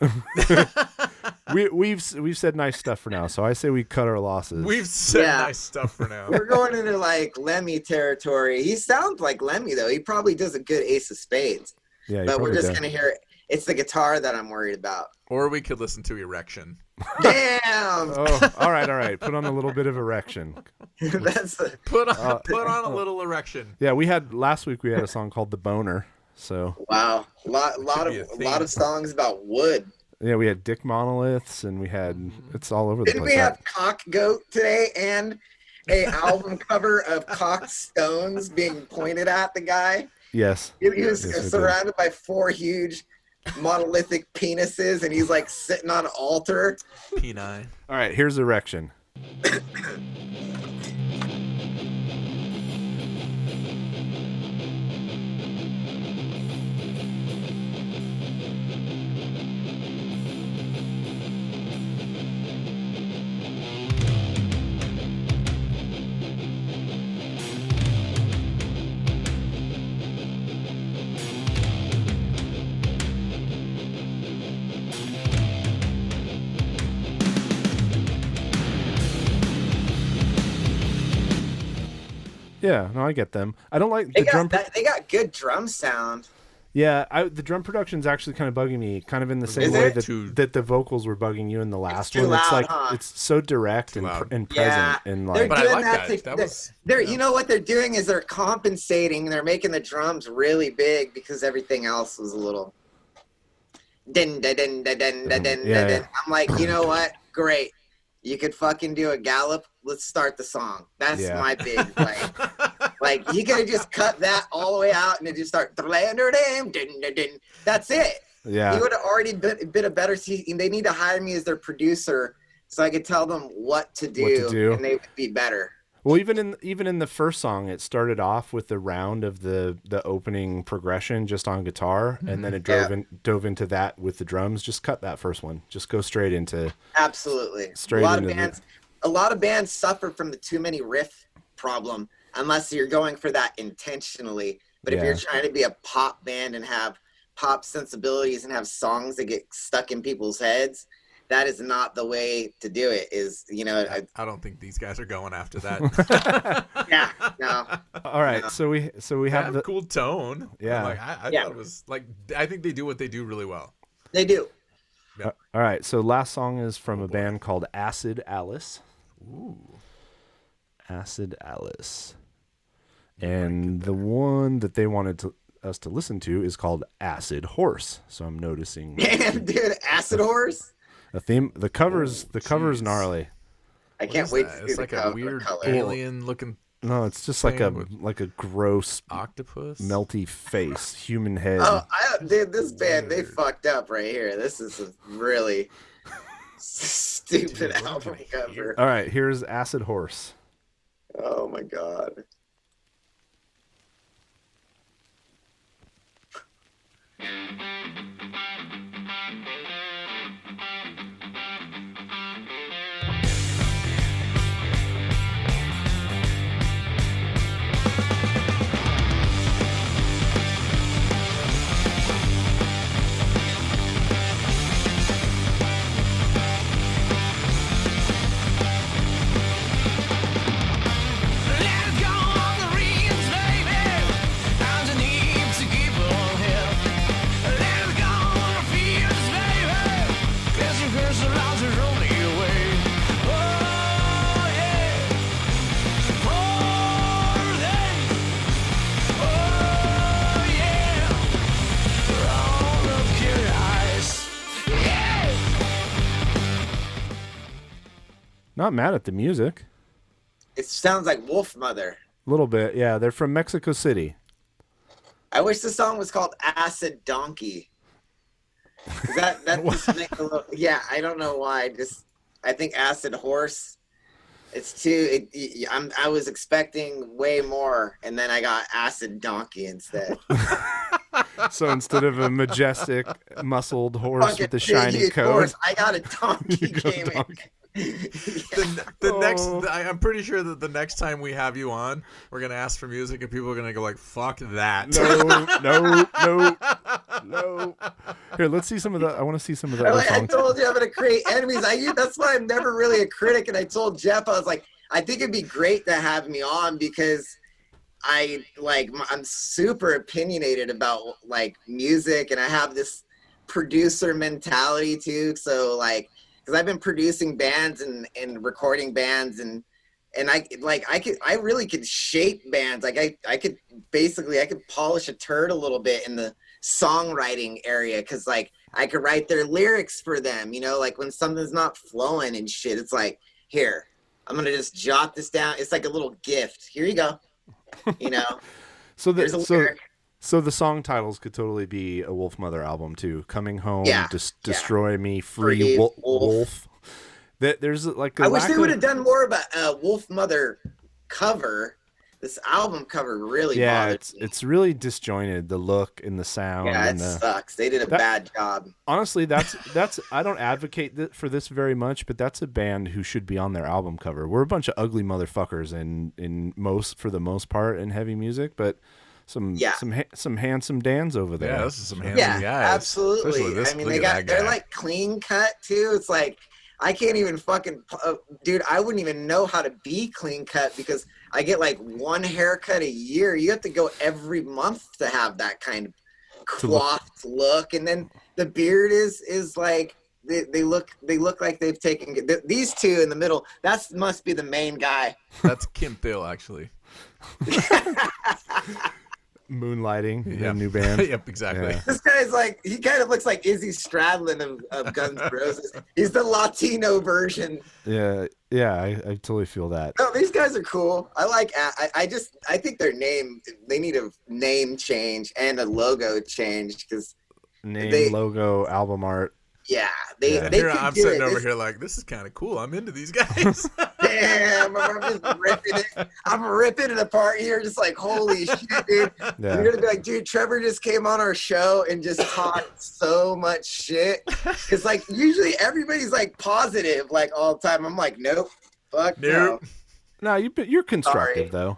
We've said nice stuff for now, so I say we cut our losses. We've said nice stuff for now. We're going into like Lemmy territory. He sounds like Lemmy though. He probably does a good Ace of Spades. Yeah, but we're just gonna hear it. It's the guitar that I'm worried about. Or we could listen to Erection. Damn. Oh, all right. Put on a little bit of Erection. Put on a little Erection. Yeah, last week we had a song called The Boner. So wow, a lot of songs about wood. Yeah, we had Dick Monoliths, and we had it's all over the place. Didn't we have Cock Goat today and a album cover of cocked stones being pointed at the guy? Yes. He was surrounded by 4 huge monolithic penises, and he's like sitting on an altar. Peni. All right, here's Erection. Yeah, no, I get them. I don't like they got good drum sound. Yeah, the drum production's actually kind of bugging me, kind of in the same way that the vocals were bugging you in the last one. Loud, it's like it's so direct and present, and like. They're doing that. You know what they're doing is they're compensating. They're making the drums really big because everything else was a little. Din, din, din, din, din, din, din, din. I'm like, you know what? Great. You could fucking do a gallop. Let's start the song. That's my big like you could have just cut that all the way out and then just start. That's it. Yeah. He would have already been a better. They need to hire me as their producer so I could tell them what to do. And they would be better. Well, even in the first song, it started off with the round of the opening progression just on guitar, and then it dove into that with the drums. Just cut that first one. Just go straight into. Absolutely. A lot of bands suffer from the too many riff problem unless you're going for that intentionally. But if you're trying to be a pop band and have pop sensibilities and have songs that get stuck in people's heads, that is not the way to do it. Is, you know, I don't think these guys are going after that. yeah, no. All right, No. so we have the cool tone. Yeah. Like, I thought it was like, I think they do what they do really well. They do. Yeah. All right, so last song is from a band called Acid Alice. Ooh. Acid Alice. And the one that they wanted us to listen to is called Acid Horse. So I'm noticing Damn, dude, Acid Horse. a theme. The cover's jeez. gnarly. I can't wait to see It's the like a cover weird color. alien looking No, it's just Thing like a gross, octopus. melty face, human head. Oh, dude, this band, they fucked up right here. This is a really stupid album cover. All right, here's Acid Horse. Oh my god. Not mad at the music. It sounds like Wolf Mother. A little bit, yeah. They're from Mexico City. I wish the song was called Acid Donkey. 'Cause that just makes a little, yeah, I don't know why. I think Acid Horse. It's too. I was expecting way more, and then I got Acid Donkey instead. So instead of a majestic, muscled horse Fucking with a shiny idiot coat, horse, I got a donkey. You got a Came in. donkey. The next, I'm pretty sure that the next time we have you on, we're gonna ask for music, and people are gonna go like, "Fuck that!" No. Here, let's see some of the. I want to see some of the other I songs. told you I'm gonna create enemies. That's why I'm never really a critic. And I told Jeff, I was like, I think it'd be great to have me on because I'm super opinionated about like music, and I have this producer mentality too. So like, because I've been producing bands and recording bands and I really could shape bands. Like I could polish a turd a little bit in the songwriting area, because like I could write their lyrics for them, you know, like when something's not flowing and shit, it's like, here, I'm gonna just jot this down. It's like a little gift. Here you go. You know. So the song titles could totally be a Wolf Mother album too. Coming Home, Destroy Me, Free Wolf. There's like I wish they would have done more of a Wolf Mother cover. This album cover really bothered me. It's really disjointed, the look and the sound. Yeah, it sucks. They did a bad job. Honestly, that's I don't advocate for this very much, but that's a band who should be on their album cover. We're a bunch of ugly motherfuckers for the most part in heavy music, but some handsome Dans over there. Yeah, this is some handsome guys. Absolutely. I mean, they're like clean cut too. It's like I can't even fucking dude. I wouldn't even know how to be clean cut because I get like one haircut a year. You have to go every month to have that kind of coiffed look, and then the beard is like they look like they've taken these two in the middle. That must be the main guy. That's Kim Thill, actually. Moonlighting in a new band. Yep, exactly. Yeah. This guy's like, he kind of looks like Izzy Stradlin of Guns N' Roses. He's the Latino version. Yeah, I totally feel that. No, these guys are cool. I think their name, they need a name change and a logo change because logo, album art. Yeah, I'm sitting over here like, this is kind of cool. I'm into these guys. Damn, I'm just ripping it. I'm ripping it apart here, just like, holy shit, dude. Yeah. You're gonna be like, dude, Trevor just came on our show and just talked so much shit. It's like usually everybody's like positive, like all the time. I'm like, nope, fuck no. No, you're constructive though.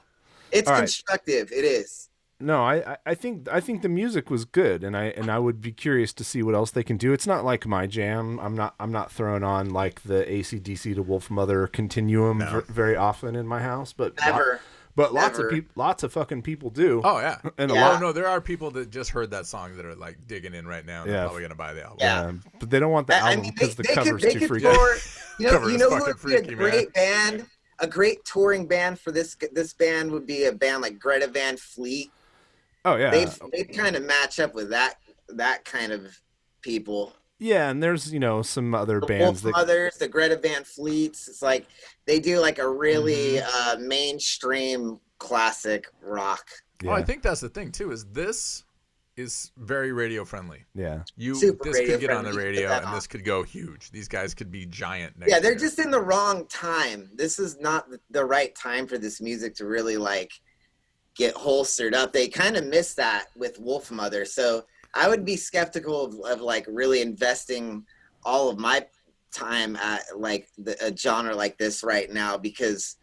It's all constructive. Right. It is. No, I think the music was good, and I would be curious to see what else they can do. It's not like my jam. I'm not throwing on like the AC/DC to Wolf Mother continuum very often in my house, but Never. But lots of fucking people do. Oh yeah, and a lot. No, there are people that just heard that song that are like digging in right now. And they're probably gonna buy the album. Yeah, but they don't want the album because the cover's too freaky. You know who would be a great band, a great touring band for this band would be a band like Greta Van Fleet. Oh yeah, they kind of match up with that kind of people. Yeah, and there's some other bands, Wolf Mothers, the Greta Van Fleets. It's like they do like a really mainstream classic rock. Yeah. Oh, I think that's the thing too. This is very radio friendly. Yeah, this could get on the radio, and this could go huge. These guys could be giant. They're just in the wrong time. This is not the right time for this music to really like get holstered up. They kind of missed that with Wolf Mother, so I would be skeptical of like really investing all of my time at like a genre like this right now, because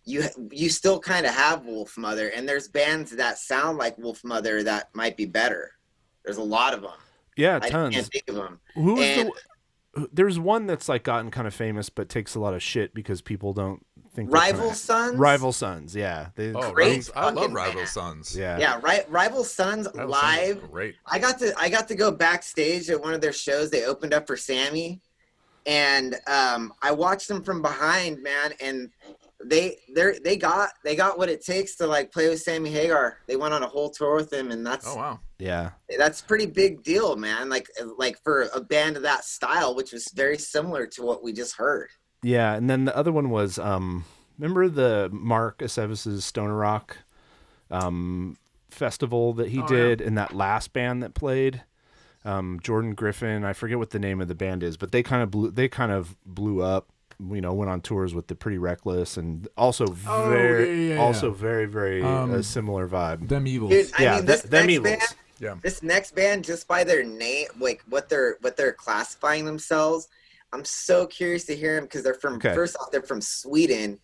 you still kind of have Wolf Mother, and there's bands that sound like Wolf Mother that might be better. There's a lot of them. Yeah, tons. I can't think of them. There's one that's like gotten kind of famous but takes a lot of shit because people don't think Rival Sons. Rival Sons, yeah. I love Rival Sons. Yeah. Rival Sons live. Great. I got to go backstage at one of their shows. They opened up for Sammy, and I watched them from behind, man. And they got what it takes to like play with Sammy Hagar. They went on a whole tour with him, and that's that's a pretty big deal, man. Like for a band of that style, which was very similar to what we just heard. Yeah, and then the other one was remember the Mark Aceves' Stoner Rock festival that he did, and that last band that played, Jordan Griffin. I forget what the name of the band is, but they kind of blew up. Went on tours with the Pretty Reckless, and also very similar vibe. Them Evils. Dude, them Evils. This next band, just by their name, like what they're classifying themselves, I'm so curious to hear them because they're from first off they're from Sweden,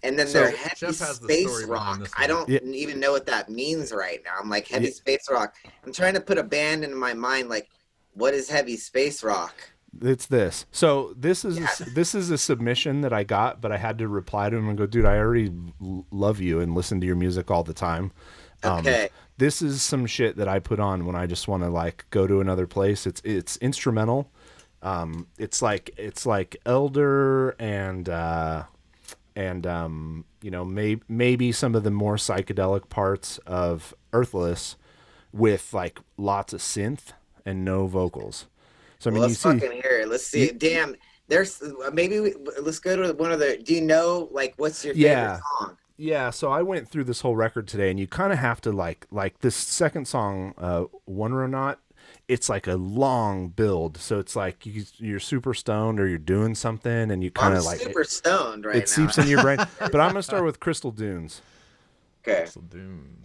and then they're heavy space rock. I don't even know what that means right now. I'm like heavy space rock. I'm trying to put a band in my mind like, what is heavy space rock? It's this. So this is a submission that I got, but I had to reply to him and go, dude, I already love you and listen to your music all the time. Okay. This is some shit that I put on when I just want to like go to another place. It's instrumental. It's like Elder and maybe some of the more psychedelic parts of Earthless with like lots of synth and no vocals. So I mean, let's fucking hear it. Let's see. Damn, there's let's go to one of the. Do you know like what's your favorite song? Yeah, so I went through this whole record today, and you kind of have to like this second song, Wonder or Not. It's like a long build, so it's like you're super stoned or you're doing something, and you kind of like super stoned right now. It seeps in your brain. But I'm gonna start with Crystal Dunes. Okay. Crystal Dunes.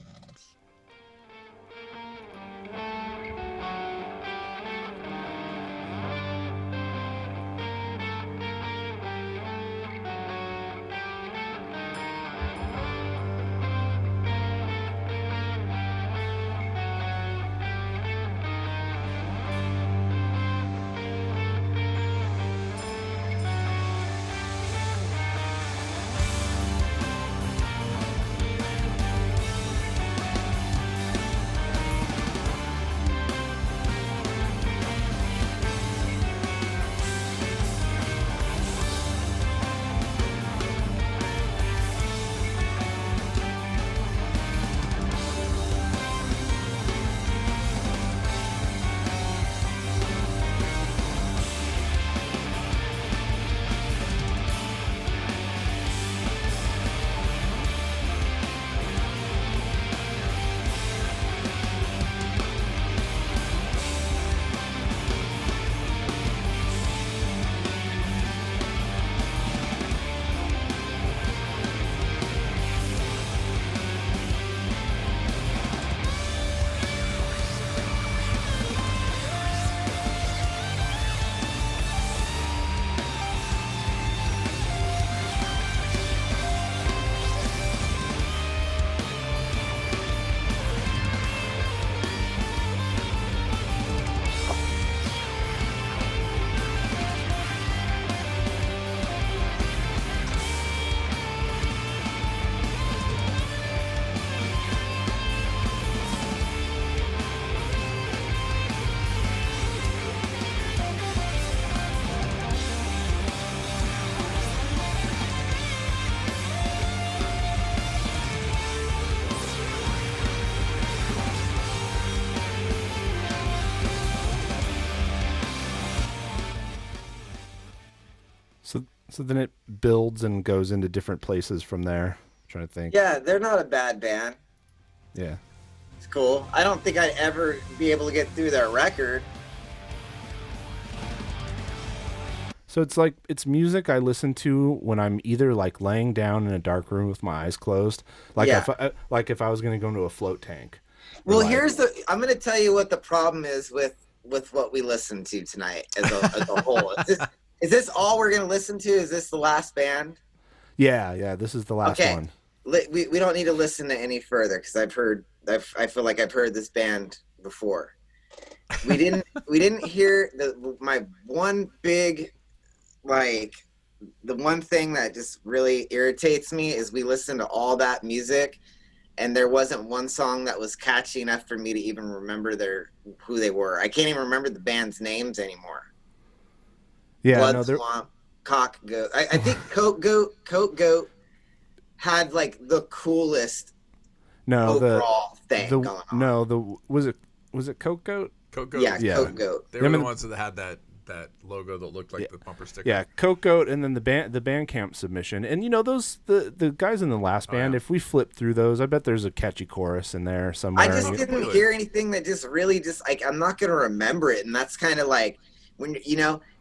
So then it builds and goes into different places from there. I'm trying to think. Yeah, they're not a bad band. Yeah. It's cool. I don't think I'd ever be able to get through their record. So it's music I listen to when I'm either like laying down in a dark room with my eyes closed, like if I was going to go into a float tank. Well, I'm going to tell you what the problem is with what we listen to tonight as a whole. Is this all we're going to listen to? Is this the last band? Yeah, this is the last one. We don't need to listen to any further because I feel like I've heard this band before. We didn't hear my one big, like, the one thing that just really irritates me is we listened to all that music and there wasn't one song that was catchy enough for me to even remember who they were. I can't even remember the band's names anymore. Yeah, Blood Swamp, Cock Goat. I think Coat Goat had like the coolest overall thing going on. No, was it Coat Goat? Coat Goat. Yeah, Coat Goat. They were the ones that had that logo that looked like the bumper sticker. Yeah, Coat Goat, and then the Bandcamp submission. And those the guys in the last band, if we flip through those, I bet there's a catchy chorus in there somewhere. I just didn't hear anything that just really like I'm not gonna remember it, and that's kind of like when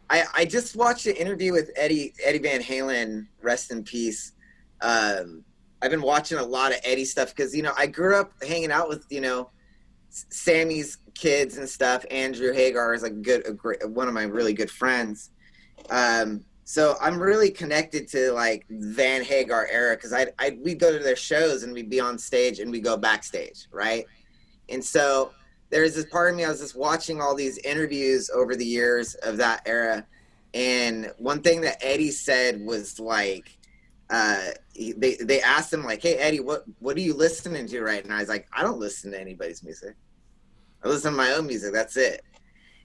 I just watched an interview with Eddie Van Halen, rest in peace. I've been watching a lot of Eddie stuff because I grew up hanging out with Sammy's kids and stuff. Andrew Hagar is one of my really good friends. So I'm really connected to like Van Hagar era because we'd go to their shows and we'd be on stage and we'd go backstage, right? And so there's this part of me, I was just watching all these interviews over the years of that era, and one thing that Eddie said was like, they asked him like, "Hey Eddie, what are you listening to right now?" He's like, "I don't listen to anybody's music. I listen to my own music. That's it."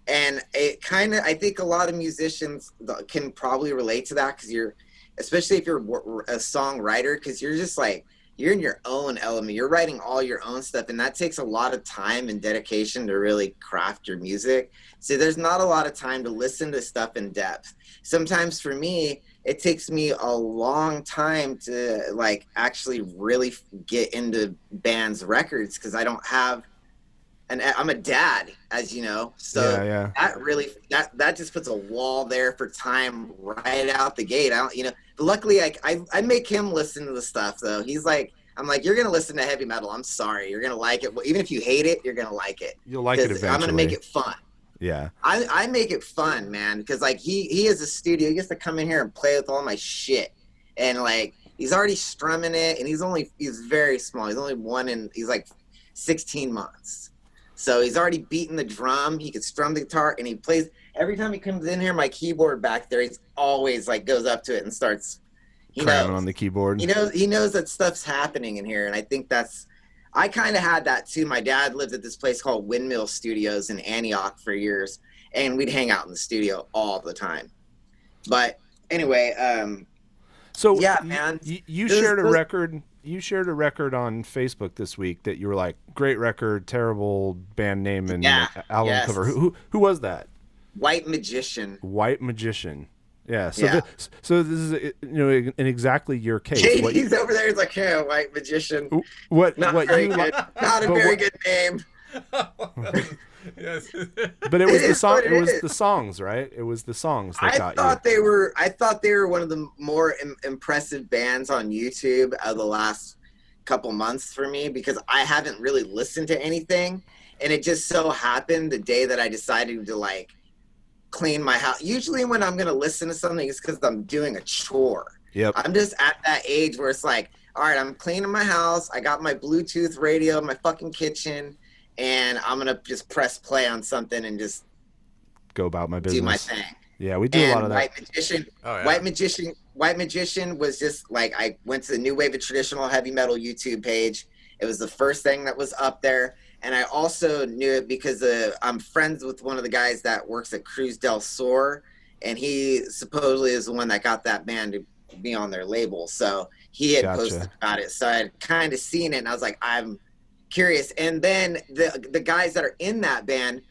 And it kind of, I think a lot of musicians can probably relate to that because especially if you're a songwriter, because you're just like, you're in your own element. You're writing all your own stuff, and that takes a lot of time and dedication to really craft your music. So there's not a lot of time to listen to stuff in depth. Sometimes for me, it takes me a long time to like actually really get into bands' records because I don't have, and I'm a dad, as you know. So yeah. that really that just puts a wall there for time right out the gate. But luckily I make him listen to the stuff though. He's like, I'm like, you're gonna listen to heavy metal. I'm sorry, you're gonna like it. Even if you hate it, you're gonna like it. You'll like it eventually. I'm gonna make it fun. Yeah. I make it fun, man, because like he has a studio. He gets to come in here and play with all my shit, and like he's already strumming it, and he's very small. He's like 16 months. So he's already beaten the drum. He can strum the guitar, and he plays. Every time he comes in here, my keyboard back there, he's always like goes up to it and starts. He knows on the keyboard. He knows that stuff's happening in here, and I think I kind of had that too. My dad lived at this place called Windmill Studios in Antioch for years, and we'd hang out in the studio all the time. But anyway, so yeah, man, you shared a record. You shared a record on Facebook this week that you were like, great record, terrible band name and album cover. Who was that? White Magician. White Magician. Yeah. So this is in exactly your case. He's over there. He's like, yeah, White Magician. Not a very good name. Yes. But it was the song. It was the songs, right? It was the songs that got you. I thought they were one of the more impressive bands on YouTube of the last couple months for me because I haven't really listened to anything, and it just so happened the day that I decided to like clean my house. Usually, when I'm gonna listen to something, it's because I'm doing a chore. Yep. I'm just at that age where it's like, all right, I'm cleaning my house. I got my Bluetooth radio in my fucking kitchen. And I'm going to just press play on something and just go about my business. Do my thing. Yeah, we do a lot of that. White Magician was just like, I went to the New Wave of Traditional Heavy Metal YouTube page. It was the first thing that was up there. And I also knew it because I'm friends with one of the guys that works at Cruz del Sur. And he supposedly is the one that got that band to be on their label. So he had posted about it. So I had kind of seen it and I was like, I'm curious. And then the guys that are in that band,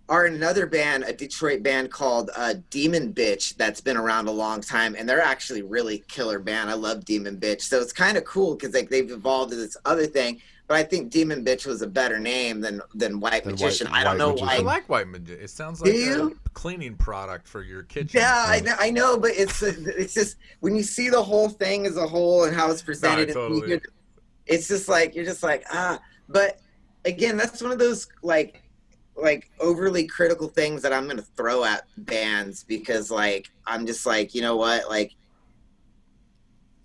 are another band, a Detroit band called Demon Bitch that's been around a long time, and they're actually really killer band. I love Demon Bitch, so it's kind of cool because like they've evolved to this other thing. But I think Demon Bitch was a better name than White Magician. I don't know why. I like White Magician. It sounds Do like you? a cleaning product for your kitchen. Yeah, I know, but it's just when you see the whole thing as a whole and how it's presented, totally. it's just like you're just like But again, that's one of those like overly critical things that I'm gonna throw at bands because like I'm just like, you know what, like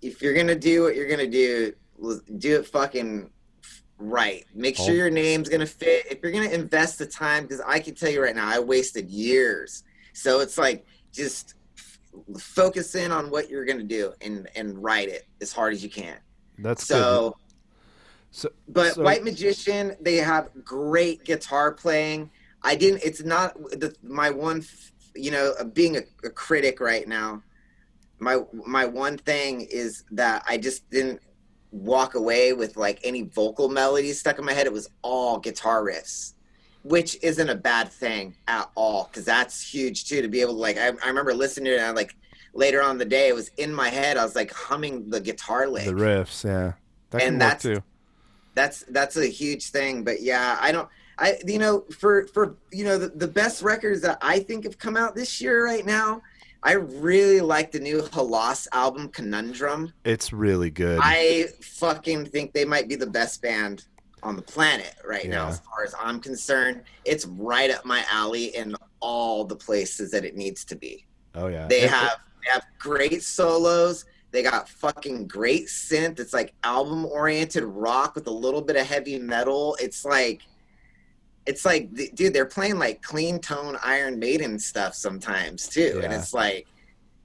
if you're gonna do what you're gonna do it fucking right. Make sure your name's gonna fit. If you're gonna invest the time, because I can tell you right now, I wasted years. So it's like just focus in on what you're gonna do and write it as hard as you can. That's good. But So White Magician, they have great guitar playing. It's not my one, being a critic right now, my one thing is that I just didn't walk away with like any vocal melodies stuck in my head. It was all guitar riffs, which isn't a bad thing at all, because that's huge too, to be able to like, I remember listening to it and I like later on in the day, it was in my head. I was like humming the guitar lick. The riffs, yeah. That can work too. That's a huge thing. But yeah, for the best records that I think have come out this year right now, I really like the new Halas album, Conundrum. It's really good. I fucking think they might be the best band on the planet right now, as far as I'm concerned. It's right up my alley in all the places that it needs to be. Oh yeah. They have great solos. They got fucking great synth. It's like album-oriented rock with a little bit of heavy metal. It's like, dude, they're playing like clean tone Iron Maiden stuff sometimes too. Yeah. And it's like,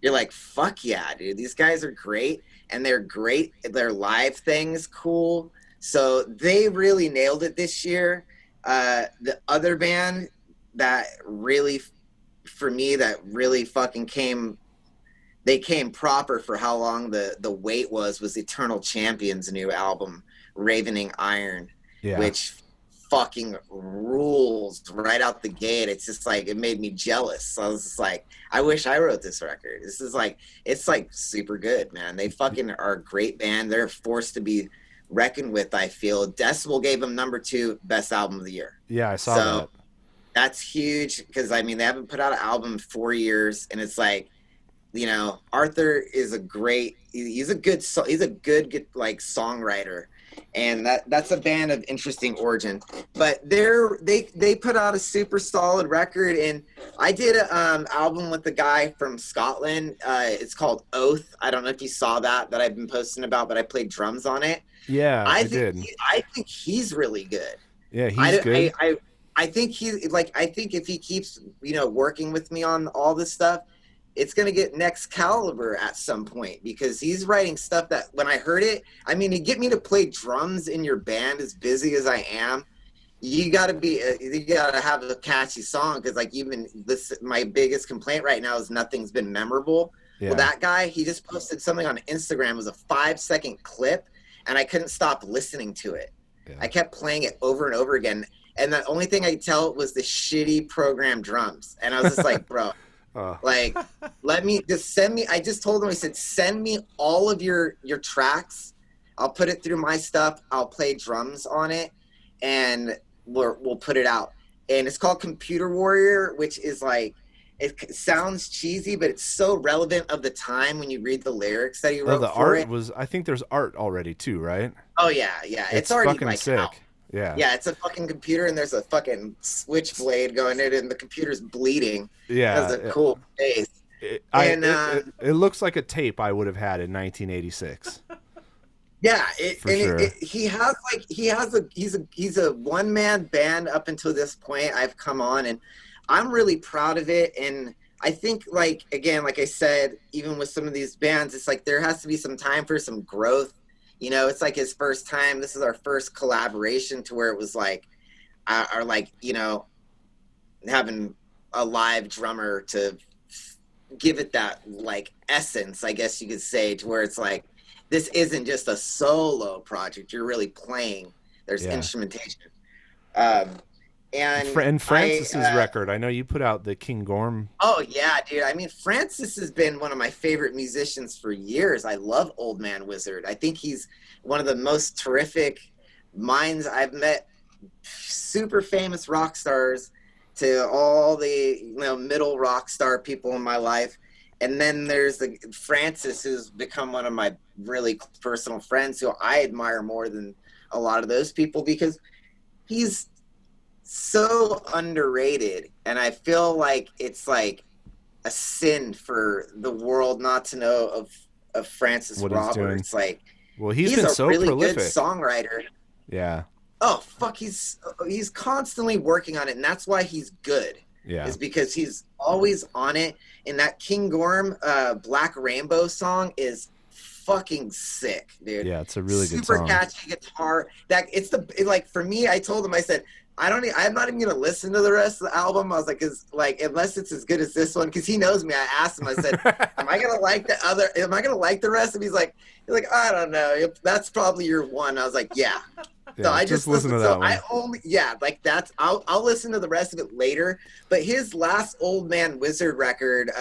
you're like, fuck yeah, dude. These guys are great, and they're great. Their live thing is cool. So they really nailed it this year. The other band that really, for me, that really fucking came proper for how long the wait was Eternal Champion's new album, Ravening Iron, which fucking rules right out the gate. It's just like, it made me jealous. So I was just like, I wish I wrote this record. This is like, it's like super good, man. They fucking are a great band. They're forced to be reckoned with, I feel. Decibel gave them *2 best album of the year. Yeah, I saw that. That's huge, because I mean, they haven't put out an album in 4 years, and it's like, Arthur is he's a good like songwriter, and that's a band of interesting origin. But they put out a super solid record, and I did an album with the guy from Scotland. It's called Oath. I don't know if you saw that I've been posting about, but I played drums on it. Yeah, I did. I think he's really good. Yeah, he's good. I think if he keeps working with me on all this stuff, it's going to get next caliber at some point, because he's writing stuff that when I heard it, I mean, to get me to play drums in your band as busy as I am, you got to have a catchy song. Cause like my biggest complaint right now is nothing's been memorable. Yeah. Well, that guy, he just posted something on Instagram. It was a 5-second clip, and I couldn't stop listening to it. Yeah. I kept playing it over and over again. And the only thing I could tell was the shitty programmed drums. And I was just like, bro, like, I just told him, I said, send me all of your tracks. I'll put it through my stuff. I'll play drums on it, and we'll put it out. And it's called Computer Warrior, which is like, it sounds cheesy, but it's so relevant of the time when you read the lyrics that he wrote. The art was, I think there's art already too, right? Oh yeah. It's already fucking like sick. out. Yeah, it's a fucking computer, and there's a fucking switchblade going in it, and the computer's bleeding. Yeah, it has a cool face. It looks like a tape I would have had in 1986. Yeah, he's a one-man band up until this point. I've come on, and I'm really proud of it. And I think, like I said, even with some of these bands, it's like there has to be some time for some growth. It's like his first time. This is our first collaboration to where it was like, having a live drummer to give it that like essence, I guess you could say, to where it's like, this isn't just a solo project. You're really playing. There's instrumentation. And Francis's record. I know you put out the King Gorm. Oh yeah, dude. I mean, Francis has been one of my favorite musicians for years. I love Old Man Wizard. I think he's one of the most terrific minds I've met. Super famous rock stars to all the middle rock star people in my life. And then there's the Francis, who's become one of my really personal friends, who I admire more than a lot of those people, because he's so underrated. And I feel like it's like a sin for the world not to know of Francis Roberts. Like, well, he's been so really prolific. Good songwriter. Yeah. Oh fuck, he's constantly working on it, and that's why he's good. Yeah. Is because he's always on it. And that King Gorm Black Rainbow song is fucking sick, dude. Yeah, it's a really good song. Super song. catchy guitar. Like for me, I told him, I said, I'm not even gonna listen to the rest of the album. I was like, unless it's as good as this one, because he knows me. I asked him, I said, am I gonna like the rest of it? He's like, I don't know. That's probably your one. I was like, yeah. So I just listen to that one. I'll listen to the rest of it later. But his last Old Man Wizard record,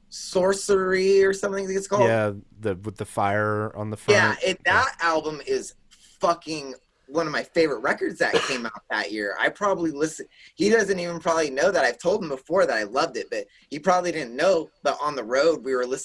Sorcery or something it's called. Yeah, with the fire on the front. Yeah, that album is fucking one of my favorite records that came out that year. I probably listen. He doesn't even probably know that. I've told him before that I loved it, but he probably didn't know. But on the road,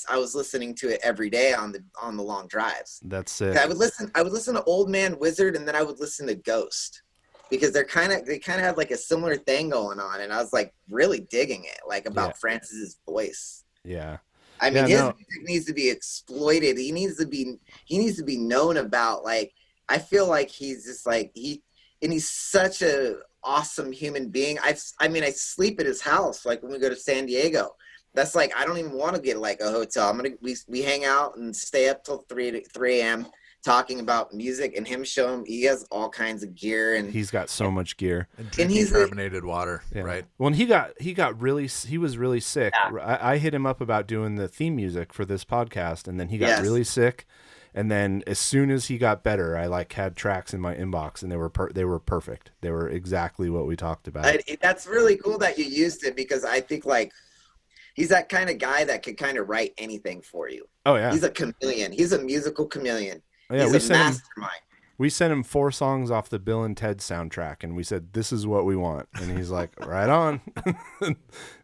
I was listening to it every day on the long drives. That's it. I would listen to Old Man Wizard, and then I would listen to Ghost, because they kind of have like a similar thing going on, and I was like really digging it, like about Francis's voice. Yeah. I mean, his music needs to be exploited. He needs to be known about. Like, I feel like he's just like he's such a awesome human being. I sleep at his house, like when we go to San Diego. That's like, I don't even want to get like a hotel. We hang out and stay up till 3 a.m. talking about music, and him showing he has all kinds of gear, and he's got so much gear, and drinking carbonated water, right? Well, he was really sick. Yeah. I hit him up about doing the theme music for this podcast, and then he got really sick. And then as soon as he got better, I had tracks in my inbox, and they were perfect. They were exactly what we talked about. That's really cool that you used it, because I think he's that kind of guy that could kind of write anything for you. Oh yeah, he's a chameleon. He's a musical chameleon. Oh, yeah, he's a mastermind. We sent him 4 songs off the Bill and Ted soundtrack, and we said, "This is what we want," and he's like, "Right on." And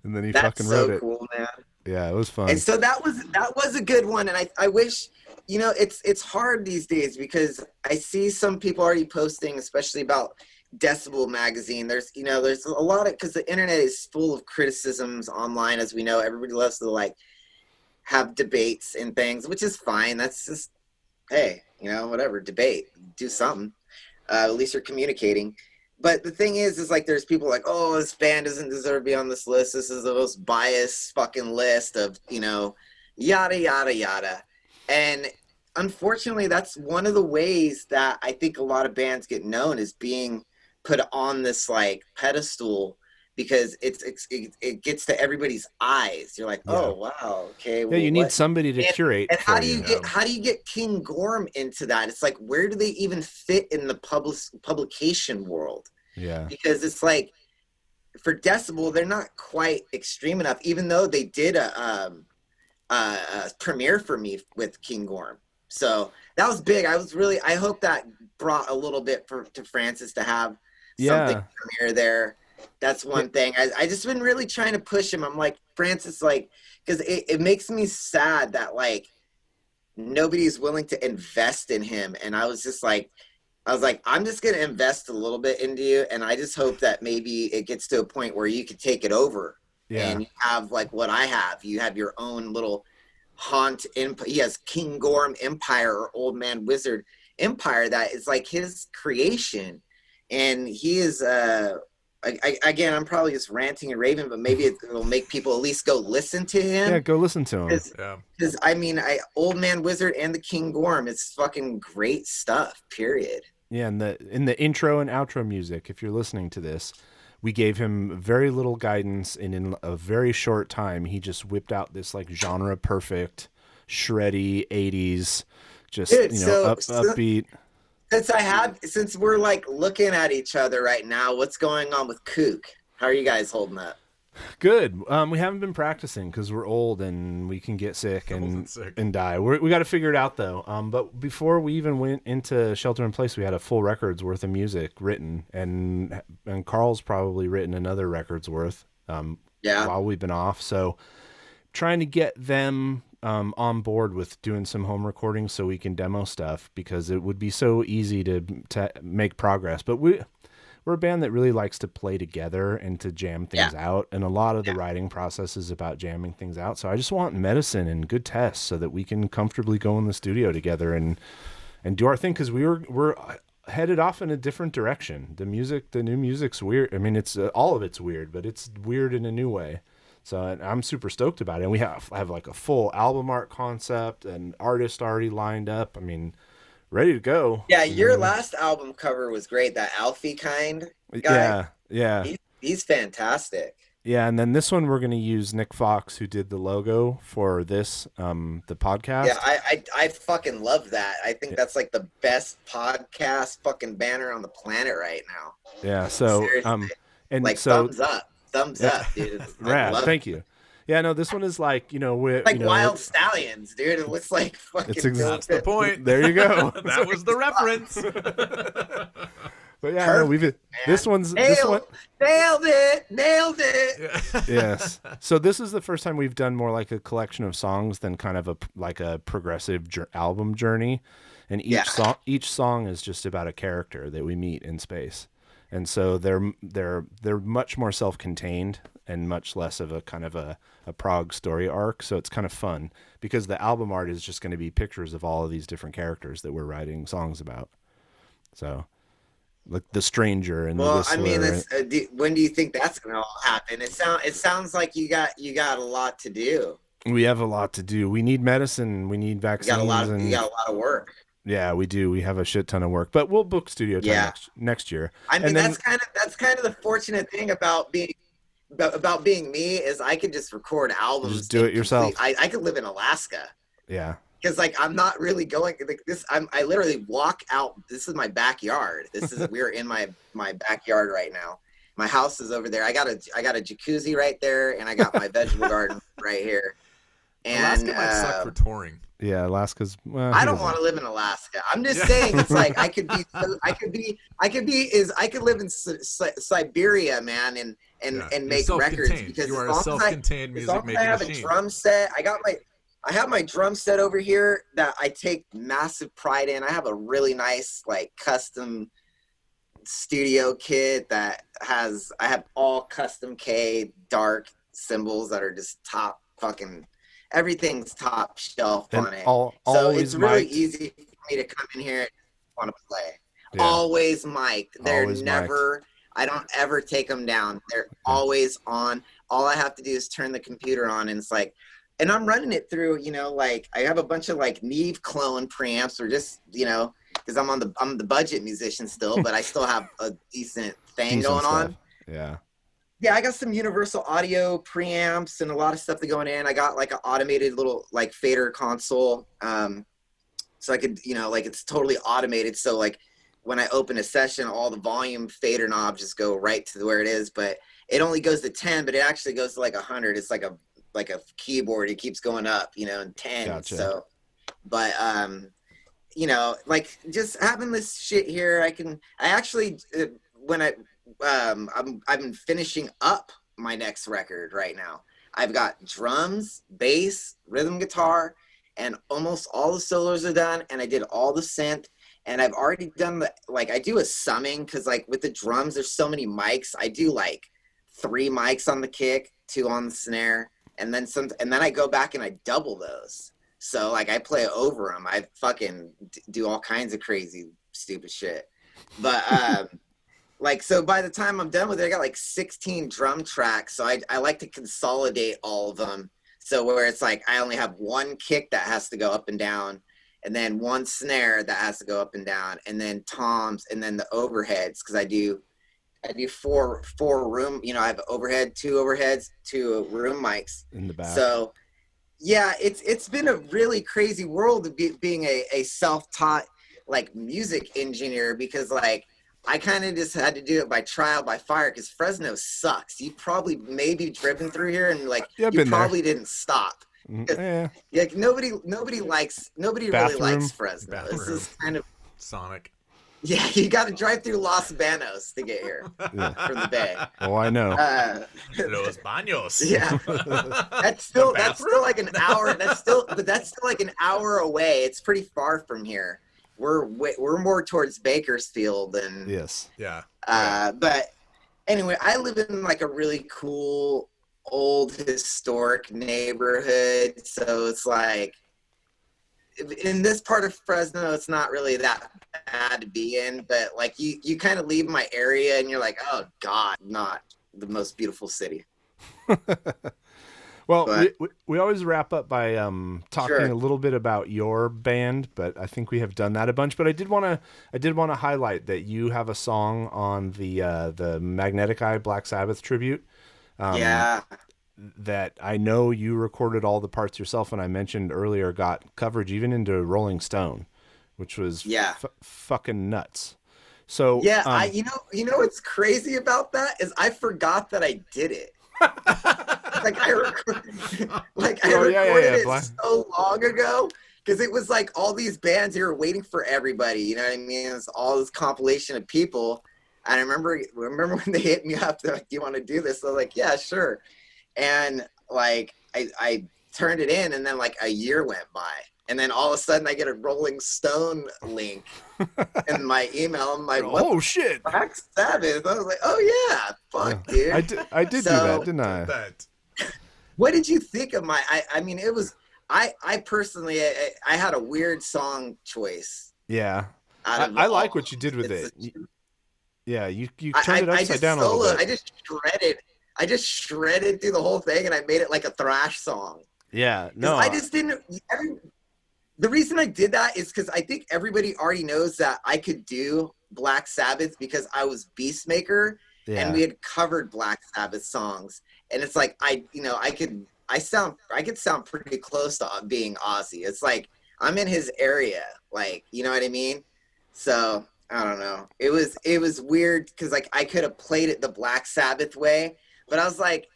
then he fucking wrote it. That's so cool, man. Yeah, it was fun. And so that was a good one, and I wish. It's hard these days, because I see some people already posting, especially about Decibel magazine. There's a lot of, because the internet is full of criticisms online, as we know. Everybody loves to have debates and things, which is fine. That's just, hey, whatever, debate, do something. At least you're communicating. But the thing is there's people like, oh, this band doesn't deserve to be on this list. This is the most biased fucking list of, yada, yada, yada. And unfortunately, that's one of the ways that I think a lot of bands get known, is being put on this pedestal, because it gets to everybody's eyes. You're like, oh wow, okay. Well, you need somebody to curate. And how do you get King Gorm into that? It's like, where do they even fit in the publication world? Yeah, because it's like, for Decibel, they're not quite extreme enough, even though they did a premiere for me with King Gorm. So that was big. I hope that brought a little bit to Francis to have something premiere there. That's one thing. I just been really trying to push him. I'm like, Francis, because it makes me sad that nobody's willing to invest in him. And I was like, I'm just going to invest a little bit into you. And I just hope that maybe it gets to a point where you could take it over. Yeah. And you have what I have. You have your own little haunt. He has King Gorm Empire, or Old Man Wizard Empire, that is his creation. And he is, again, I'm probably just ranting and raving, but maybe it'll make people at least go listen to him. Yeah, go listen to him. Because Old Man Wizard and the King Gorm, it's fucking great stuff, period. Yeah, and in the intro and outro music, if you're listening to this, we gave him very little guidance, and in a very short time, he just whipped out this genre perfect, shreddy 80s, just upbeat. since we're like looking at each other right now, what's going on with Kook? How are you guys holding up? Good. We haven't been practicing because we're old and we can get sick and die. We got to figure it out though. But before we even went into Shelter in Place, we had a full record's worth of music written, and Carl's probably written another record's worth. While we've been off, so trying to get them on board with doing some home recordings so we can demo stuff, because it would be so easy to make progress. But we're a band that really likes to play together and to jam things out. And a lot of the writing process is about jamming things out. So I just want medicine and good tests so that we can comfortably go in the studio together and do our thing. Cause we're headed off in a different direction. The new music's weird. I mean, it's all of it's weird, but it's weird in a new way. So I'm super stoked about it. And we have like a full album art concept and artist already lined up. I mean, ready to go. Yeah, your last album cover was great. That Alfie kind guy. Yeah. He's fantastic. Yeah, and then this one we're going to use Nick Fox, who did the logo for this, the podcast. Yeah, I fucking love that. I think that's like the best podcast fucking banner on the planet right now. Yeah, so and like so thumbs up, dude. Rad, thank you. Yeah, no, this one is like, we're like Wild Stallions, dude. It looks like fucking. That's the point. There you go. That was the reference. But yeah, perfect, this one's nailed it. Yes. So this is the first time we've done more like a collection of songs than kind of a progressive album journey, and each song is just about a character that we meet in space, and so they're much more self-contained and much less of a kind of a prog story arc. So it's kind of fun because the album art is just going to be pictures of all of these different characters that we're writing songs about. So. Like the stranger and the whistler. I mean, when do you think that's gonna all happen? It sounds like you got a lot to do. We have a lot to do. We need medicine. We need vaccines. You got a lot of work. Yeah, we do. We have a shit ton of work, but we'll book studio time next year. I mean, that's kind of the fortunate thing about being me is I can just record albums. Just do it yourself. I could live in Alaska. Yeah. Because like I'm not really going like this. I literally walk out. This is my backyard. We're in my backyard right now. My house is over there. I got a jacuzzi right there, and I got my vegetable garden right here. And Alaska might suck for touring. Yeah, Alaska's. Well, I don't want to live in Alaska. I'm just saying it's like I could live in Siberia, man, and make records because you are a self-contained music making machine. I have a drum set. I have my drum set over here that I take massive pride in. I have a really nice like custom studio kit that I have all custom K dark cymbals that are just top fucking, everything's top shelf on it. So it's really easy for me to come in here and want to play. Yeah. Always mic'd. They're never, I don't ever take them down. They're always on. All I have to do is turn the computer on, and it's like, and I'm running it through, like I have a bunch of like Neve clone preamps, or just, because I'm the budget musician still, but I still have a decent thing going on. Yeah. Yeah, I got some Universal Audio preamps and a lot of stuff that going in. I got like an automated little like fader console. So I could, like it's totally automated. So like when I open a session, all the volume fader knobs just go right to where it is, but it only goes to 10, but it actually goes to like 100. It's like a keyboard. It keeps going up, in 10. Gotcha. So, but, like just having this shit here, I've been finishing up my next record right now. I've got drums, bass, rhythm guitar, and almost all the solos are done. And I did all the synth, and I've already done I do a summing. Cause like with the drums, there's so many mics. I do like 3 mics on the kick, 2 on the snare. And then I go back and I double those. So like I play over them. I fucking do all kinds of crazy, stupid shit. But so by the time I'm done with it, I got like 16 drum tracks. So I like to consolidate all of them. So where it's like I only have 1 kick that has to go up and down, and then 1 snare that has to go up and down, and then toms, and then the overheads, because I do 4 room, I have overhead, 2 overheads, 2 room mics in the back. So yeah, it's been a really crazy world of being a self-taught like music engineer because like I kind of just had to do it by trial by fire because Fresno sucks. You probably maybe driven through here and like Yeah, you probably didn't stop. Yeah. Like nobody really likes Fresno. Bathroom. This is kind of Sonic. yeah. You got to drive through Los Banos to get here from the Bay. Oh, I know. Los Baños. Yeah, that's still like an hour. That's still like an hour away. It's pretty far from here. We're more towards Bakersfield than yes. Yeah. But anyway, I live in like a really cool old historic neighborhood, so it's like in this part of Fresno, it's not really that bad to be in. But like you kind of leave my area and you're like, oh God, not the most beautiful city. Well, we always wrap up by talking Sure. a little bit about your band, but I think we have done that a bunch. But I did want to highlight that you have a song on the Magnetic Eye Black Sabbath tribute. Yeah. That I know you recorded all the parts yourself, and I mentioned earlier got coverage even into Rolling Stone, which was fucking nuts. So yeah, you know what's crazy about that is I forgot that I did it. like I recorded it so long ago because it was like all these bands you were waiting for everybody. You know what I mean? It's all this compilation of people. And I remember when they hit me up, they're like, "Do you want to do this?" I was like, "Yeah, sure." And like I turned it in, and then like a year went by, and then all of a sudden I get a Rolling Stone link in my email. I'm like, what "Oh shit, Black Sabbath!" I was like, "Oh yeah, fuck, dude." I did do that, didn't I? What did you think of my? I mean, it was I personally I had a weird song choice. Yeah, I like what you did with it. Yeah, you turned it upside down a little bit. I just shredded through the whole thing, and I made it like a thrash song. Yeah, no, I just didn't. The reason I did that is because I think everybody already knows that I could do Black Sabbath because I was Beastmaker, and we had covered Black Sabbath songs, and it's like I could sound pretty close to being Ozzy. It's like I'm in his area, like you know what I mean. So I don't know. It was weird because like I could have played it the Black Sabbath way. But I was like,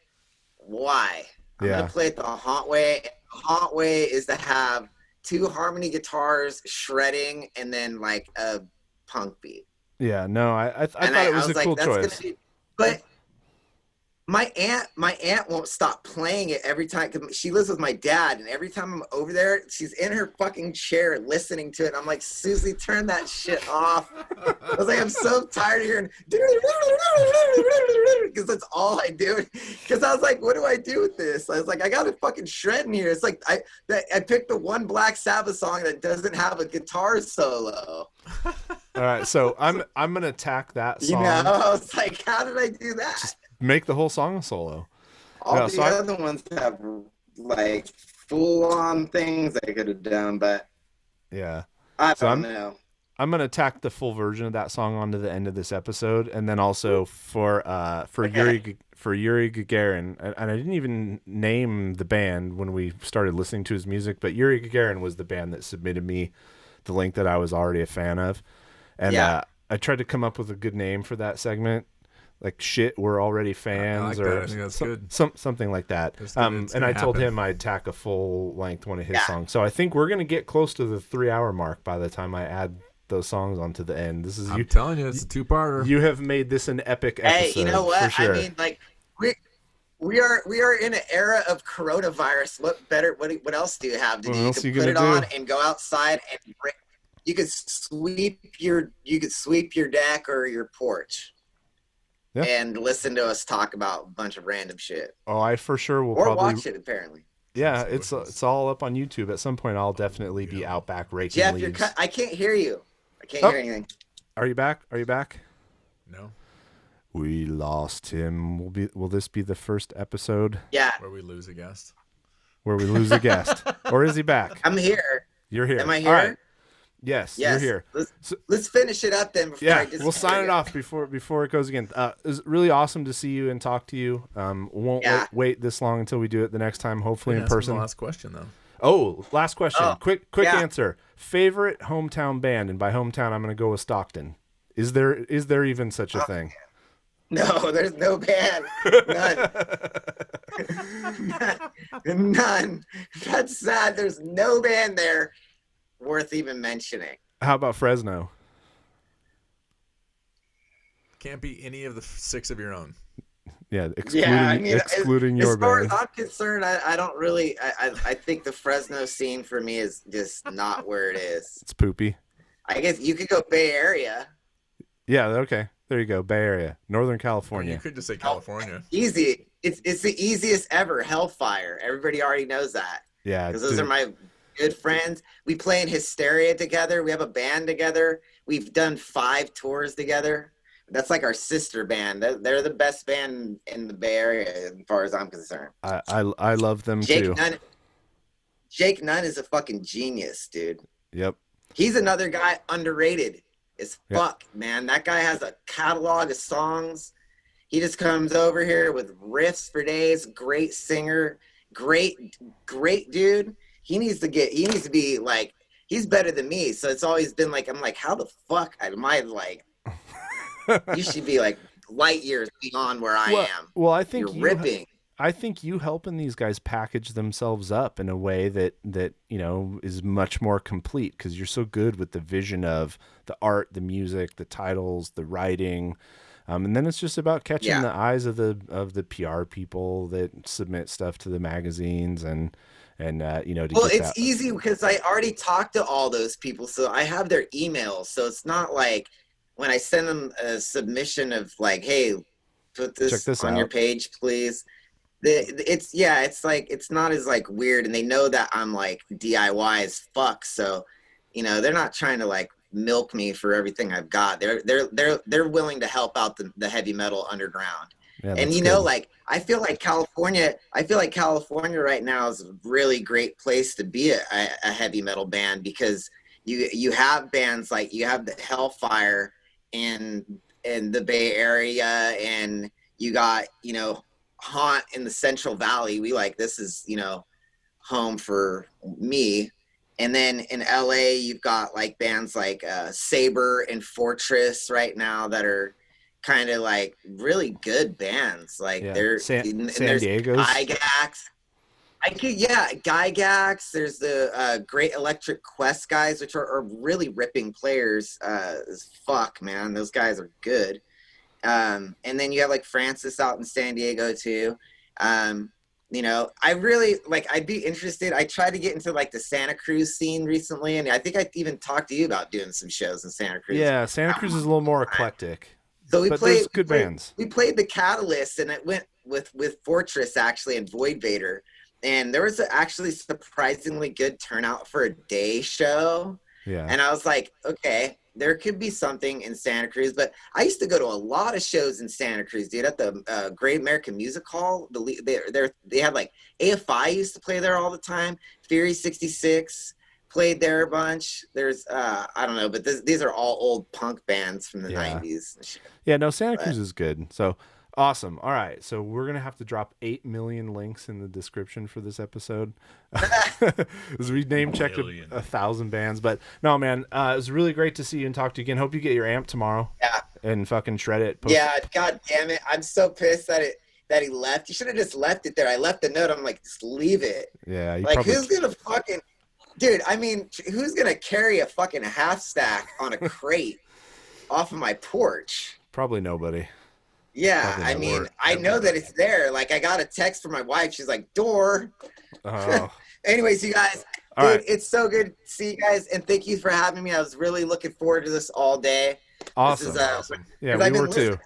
why? I'm going to play it the haunt way. The haunt way is to have 2 harmony guitars shredding and then like a punk beat. Yeah, no, I thought it was a cool choice. But my aunt won't stop playing it every time because she lives with my dad, and every time I'm over there, she's in her fucking chair listening to it. I'm like, Susie, turn that shit off. I was like, I'm so tired of hearing because that's all I do. Because I was like, what do I do with this? I was like, I got to fucking shred in here. It's like I picked the one Black Sabbath song that doesn't have a guitar solo. All right, so I'm gonna tack that song. You know, I was like, how did I do that? Just make the whole song a solo. All the other ones have like full-on things I could have done, but yeah, I don't know. I'm gonna tack the full version of that song onto the end of this episode, and then also for Yuri Gagarin, and I didn't even name the band when we started listening to his music, but Yuri Gagarin was the band that submitted me the link that I was already a fan of, and I tried to come up with a good name for that segment. Like shit, we're already fans, I like or that. I think that's good. Something like that. And I told him I'd tack a full length one of his songs. So I think we're gonna get close to the 3-hour mark by the time I add those songs onto the end. I'm telling you, it's a 2-parter. You have made this an epic episode. Hey, you know what? For sure. I mean, like we are in an era of coronavirus. What else do you have to do? You can put it on and go outside and you could sweep your deck or your porch. Yeah. And listen to us talk about a bunch of random shit. Oh, I for sure will. Or probably watch it, apparently. Yeah, it's all up on YouTube. At some point, I'll definitely be out back raking Jeff, leaves. I can't hear you. I can't hear anything. Are you back? No. We lost him. Will this be the first episode? Yeah. Where we lose a guest. Or is he back? I'm here. You're here. Am I here? All right. Yes, you're here. Let's finish it up then. We'll sign it off before it goes again. It's really awesome to see you and talk to you. Won't wait this long until we do it the next time. Hopefully in person. The last question though. Oh, last question. Oh, Quick yeah. answer. Favorite hometown band, and by hometown I'm going to go with Stockton. Is there even such a thing? No, there's no band. None. None. That's sad. There's no band there worth even mentioning. How about Fresno? Can't be any of the 6 of your own. Yeah, excluding your band. As far as I'm concerned, I don't really. I think the Fresno scene for me is just not where it is. It's poopy. I guess you could go Bay Area. Yeah. Okay. There you go. Bay Area, Northern California. You could just say California. Easy. It's the easiest ever. Hellfire. Everybody already knows that. Yeah. Because those are my good friends. We play in Hysteria together. We have a band together. We've done 5 tours together. That's like our sister band. They're the best band in the Bay Area as far as I'm concerned. I love them too. Jake Nunn is a fucking genius, dude. Yep. He's another guy underrated as fuck, man. That guy has a catalog of songs. He just comes over here with riffs for days. Great singer, great dude. He needs to be like, he's better than me. So it's always been like, I'm like, how the fuck am I like? You should be like light years beyond where I am. Well, I think you're ripping. I think you helping these guys package themselves up in a way that is much more complete, because you're so good with the vision of the art, the music, the titles, the writing, and then it's just about catching the eyes of the PR people that submit stuff to the magazines and it's easy because I already talked to all those people, so I have their emails. So it's not like when I send them a submission of like, hey, put this on your page, please. It's not as like weird, and they know that I'm like DIY as fuck, so they're not trying to like milk me for everything I've got. They're willing to help out the heavy metal underground. Yeah, and like I feel like California right now is a really great place to be a heavy metal band, because you have bands like you have the Hellfire in the Bay Area, and you got Haunt in the Central Valley. This is home for me. And then in LA you've got like bands like Saber and Fortress right now that are kind of like really good bands. Like they're San Diego's Gygax. Gygax. There's the Great Electric Quest guys, which are really ripping players as fuck, man. Those guys are good. And then you have like Francis out in San Diego too. I really I'd be interested. I tried to get into like the Santa Cruz scene recently, and I think I even talked to you about doing some shows in Santa Cruz. Yeah, Santa Cruz is a little more eclectic. So we played good bands. We played the Catalyst, and it went with Fortress actually and Void Vader, and there was actually surprisingly good turnout for a day show. Yeah. And I was like, okay, there could be something in Santa Cruz. But I used to go to a lot of shows in Santa Cruz, dude, at the Great American Music Hall. They had like AFI used to play there all the time. Fury 66 played there a bunch. There's I don't know, but these are all old punk bands from the 90s and shit. Yeah, no, Santa Cruz is good. So awesome. All right, so we're gonna have to drop 8 million links in the description for this episode, as we name checked 1,000 bands. But no, man, it was really great to see you and talk to you again. Hope you get your amp tomorrow. Yeah. And fucking shred it. God damn it! I'm so pissed that he left. You should have just left it there. I left the note. I'm like, just leave it. Yeah. Who's gonna fucking, dude? I mean, who's gonna carry a fucking half stack on a crate off of my porch? Probably nobody. Yeah, I mean, I know that it's there. Like, I got a text from my wife. She's like, door. Oh. Anyways, you guys, dude, it's so good to see you guys, and thank you for having me. I was really looking forward to this all day. Awesome. Yeah, we were too.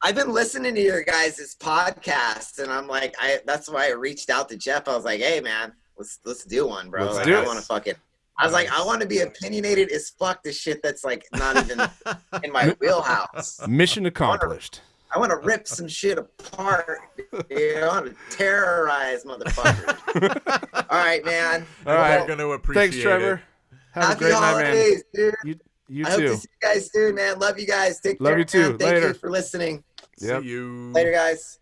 I've been listening to your guys' podcast, and I'm like, that's why I reached out to Jeff. I was like, hey, man, let's do one, bro. Let's do it. I want to fucking. I was like, I want to be opinionated as fuck. This shit that's like not even in my wheelhouse. Mission accomplished. I want to rip some shit apart. I want to terrorize motherfuckers. All right, man. All right. We're going to appreciate Thanks, Trevor. it. Happy holidays, dude. You I too. hope to see you guys soon, man. Love you guys. Take care. Love you too. Man. Thank you for listening. Yep. See you. Later, guys.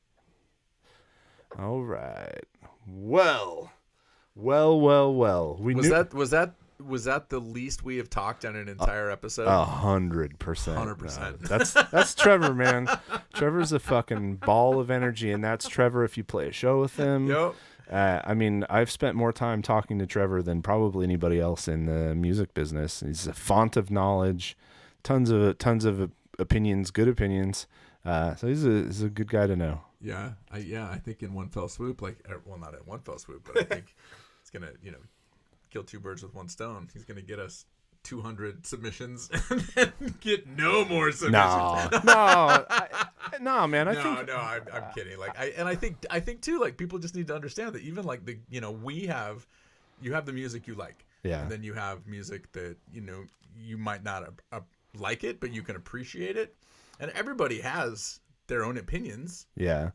All right. Well, Well. Was that the least we have talked on an entire episode? 100%. 100%. That's Trevor, man. Trevor's a fucking ball of energy, and that's Trevor if you play a show with him. Yep. I mean, I've spent more time talking to Trevor than probably anybody else in the music business. He's a font of knowledge, tons of opinions, good opinions. So he's a good guy to know. Yeah, I think in one fell swoop, not in one fell swoop, but I think it's gonna, kill two birds with one stone. He's gonna get us 200 submissions and then get no more submissions. No, man. I'm kidding. I think too, people just need to understand that even you have the music you like, and then you have music that you might not like it, but you can appreciate it, and everybody has their own opinions. Yeah.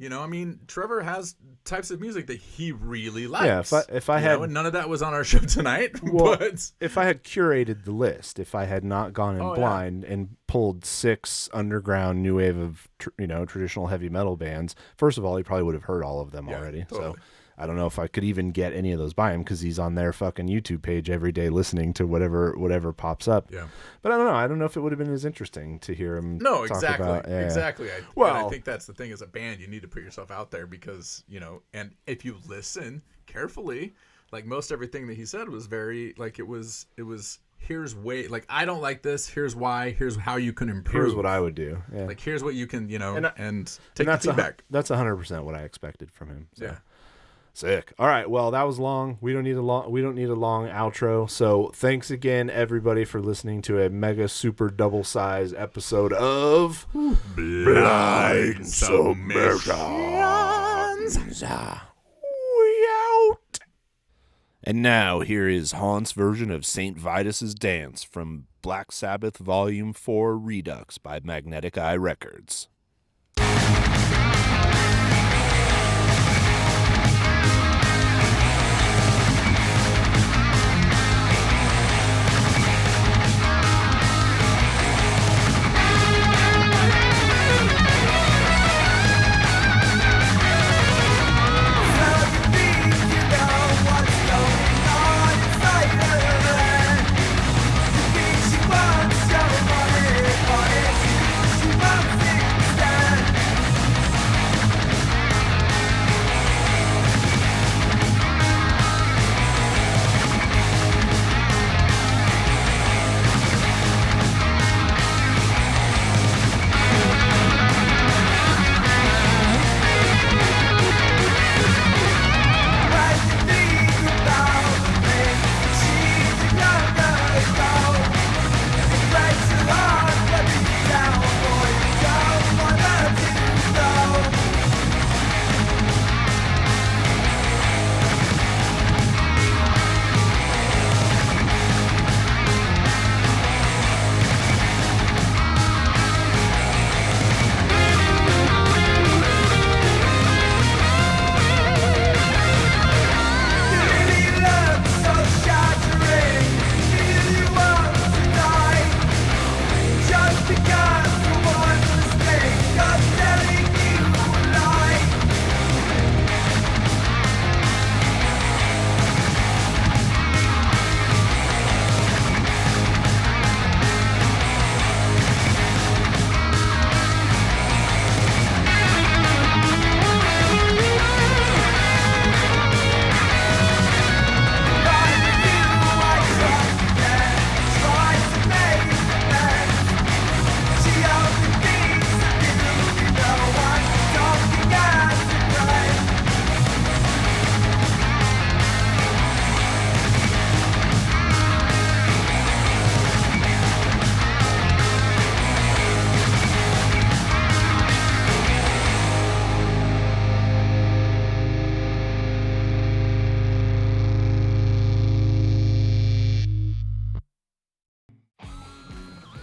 Trevor has types of music that he really likes. Yeah, if I had and none of that was on our show tonight. Well, but if I had curated the list, if I had not gone in blind and pulled 6 underground new wave of traditional heavy metal bands, first of all, he probably would have heard all of them already. Totally. So I don't know if I could even get any of those by him because he's on their fucking YouTube page every day listening to whatever pops up. Yeah. But I don't know. I don't know if it would have been as interesting to hear him. No, talk exactly. About, Exactly. I think that's the thing as a band. You need to put yourself out there because, and if you listen carefully, most everything that he said was very, it was here's I don't like this. Here's why. Here's how you can improve. Here's what I would do. Yeah. Here's what you can, and and take the feedback. That's 100% what I expected from him. So. Yeah. Sick. All right. Well, that was long. We don't need a long outro. So thanks again, everybody, for listening to a mega super double size episode of Blynd Submyshynz. We out. And now here is Haunt's version of St. Vitus' Dance from Black Sabbath Volume 4 Redux by Magnetic Eye Records.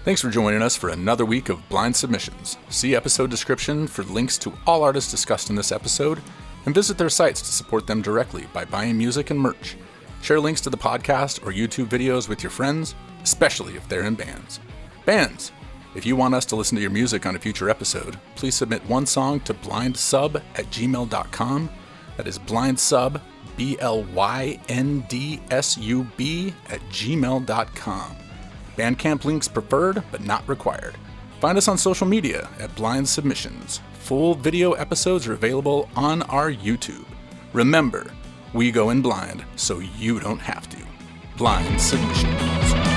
Thanks for joining us for another week of Blynd Submyshynz. See episode description for links to all artists discussed in this episode, and visit their sites to support them directly by buying music and merch. Share links to the podcast or YouTube videos with your friends, especially if they're in bands. Bands! If you want us to listen to your music on a future episode, please submit one song to blindsub@gmail.com. That is blindsub, blyndSub@gmail.com. Bandcamp links preferred, but not required. Find us on social media at Blynd Submyshynz. Full video episodes are available on our YouTube. Remember, we go in blind so you don't have to. Blynd Submyshynz.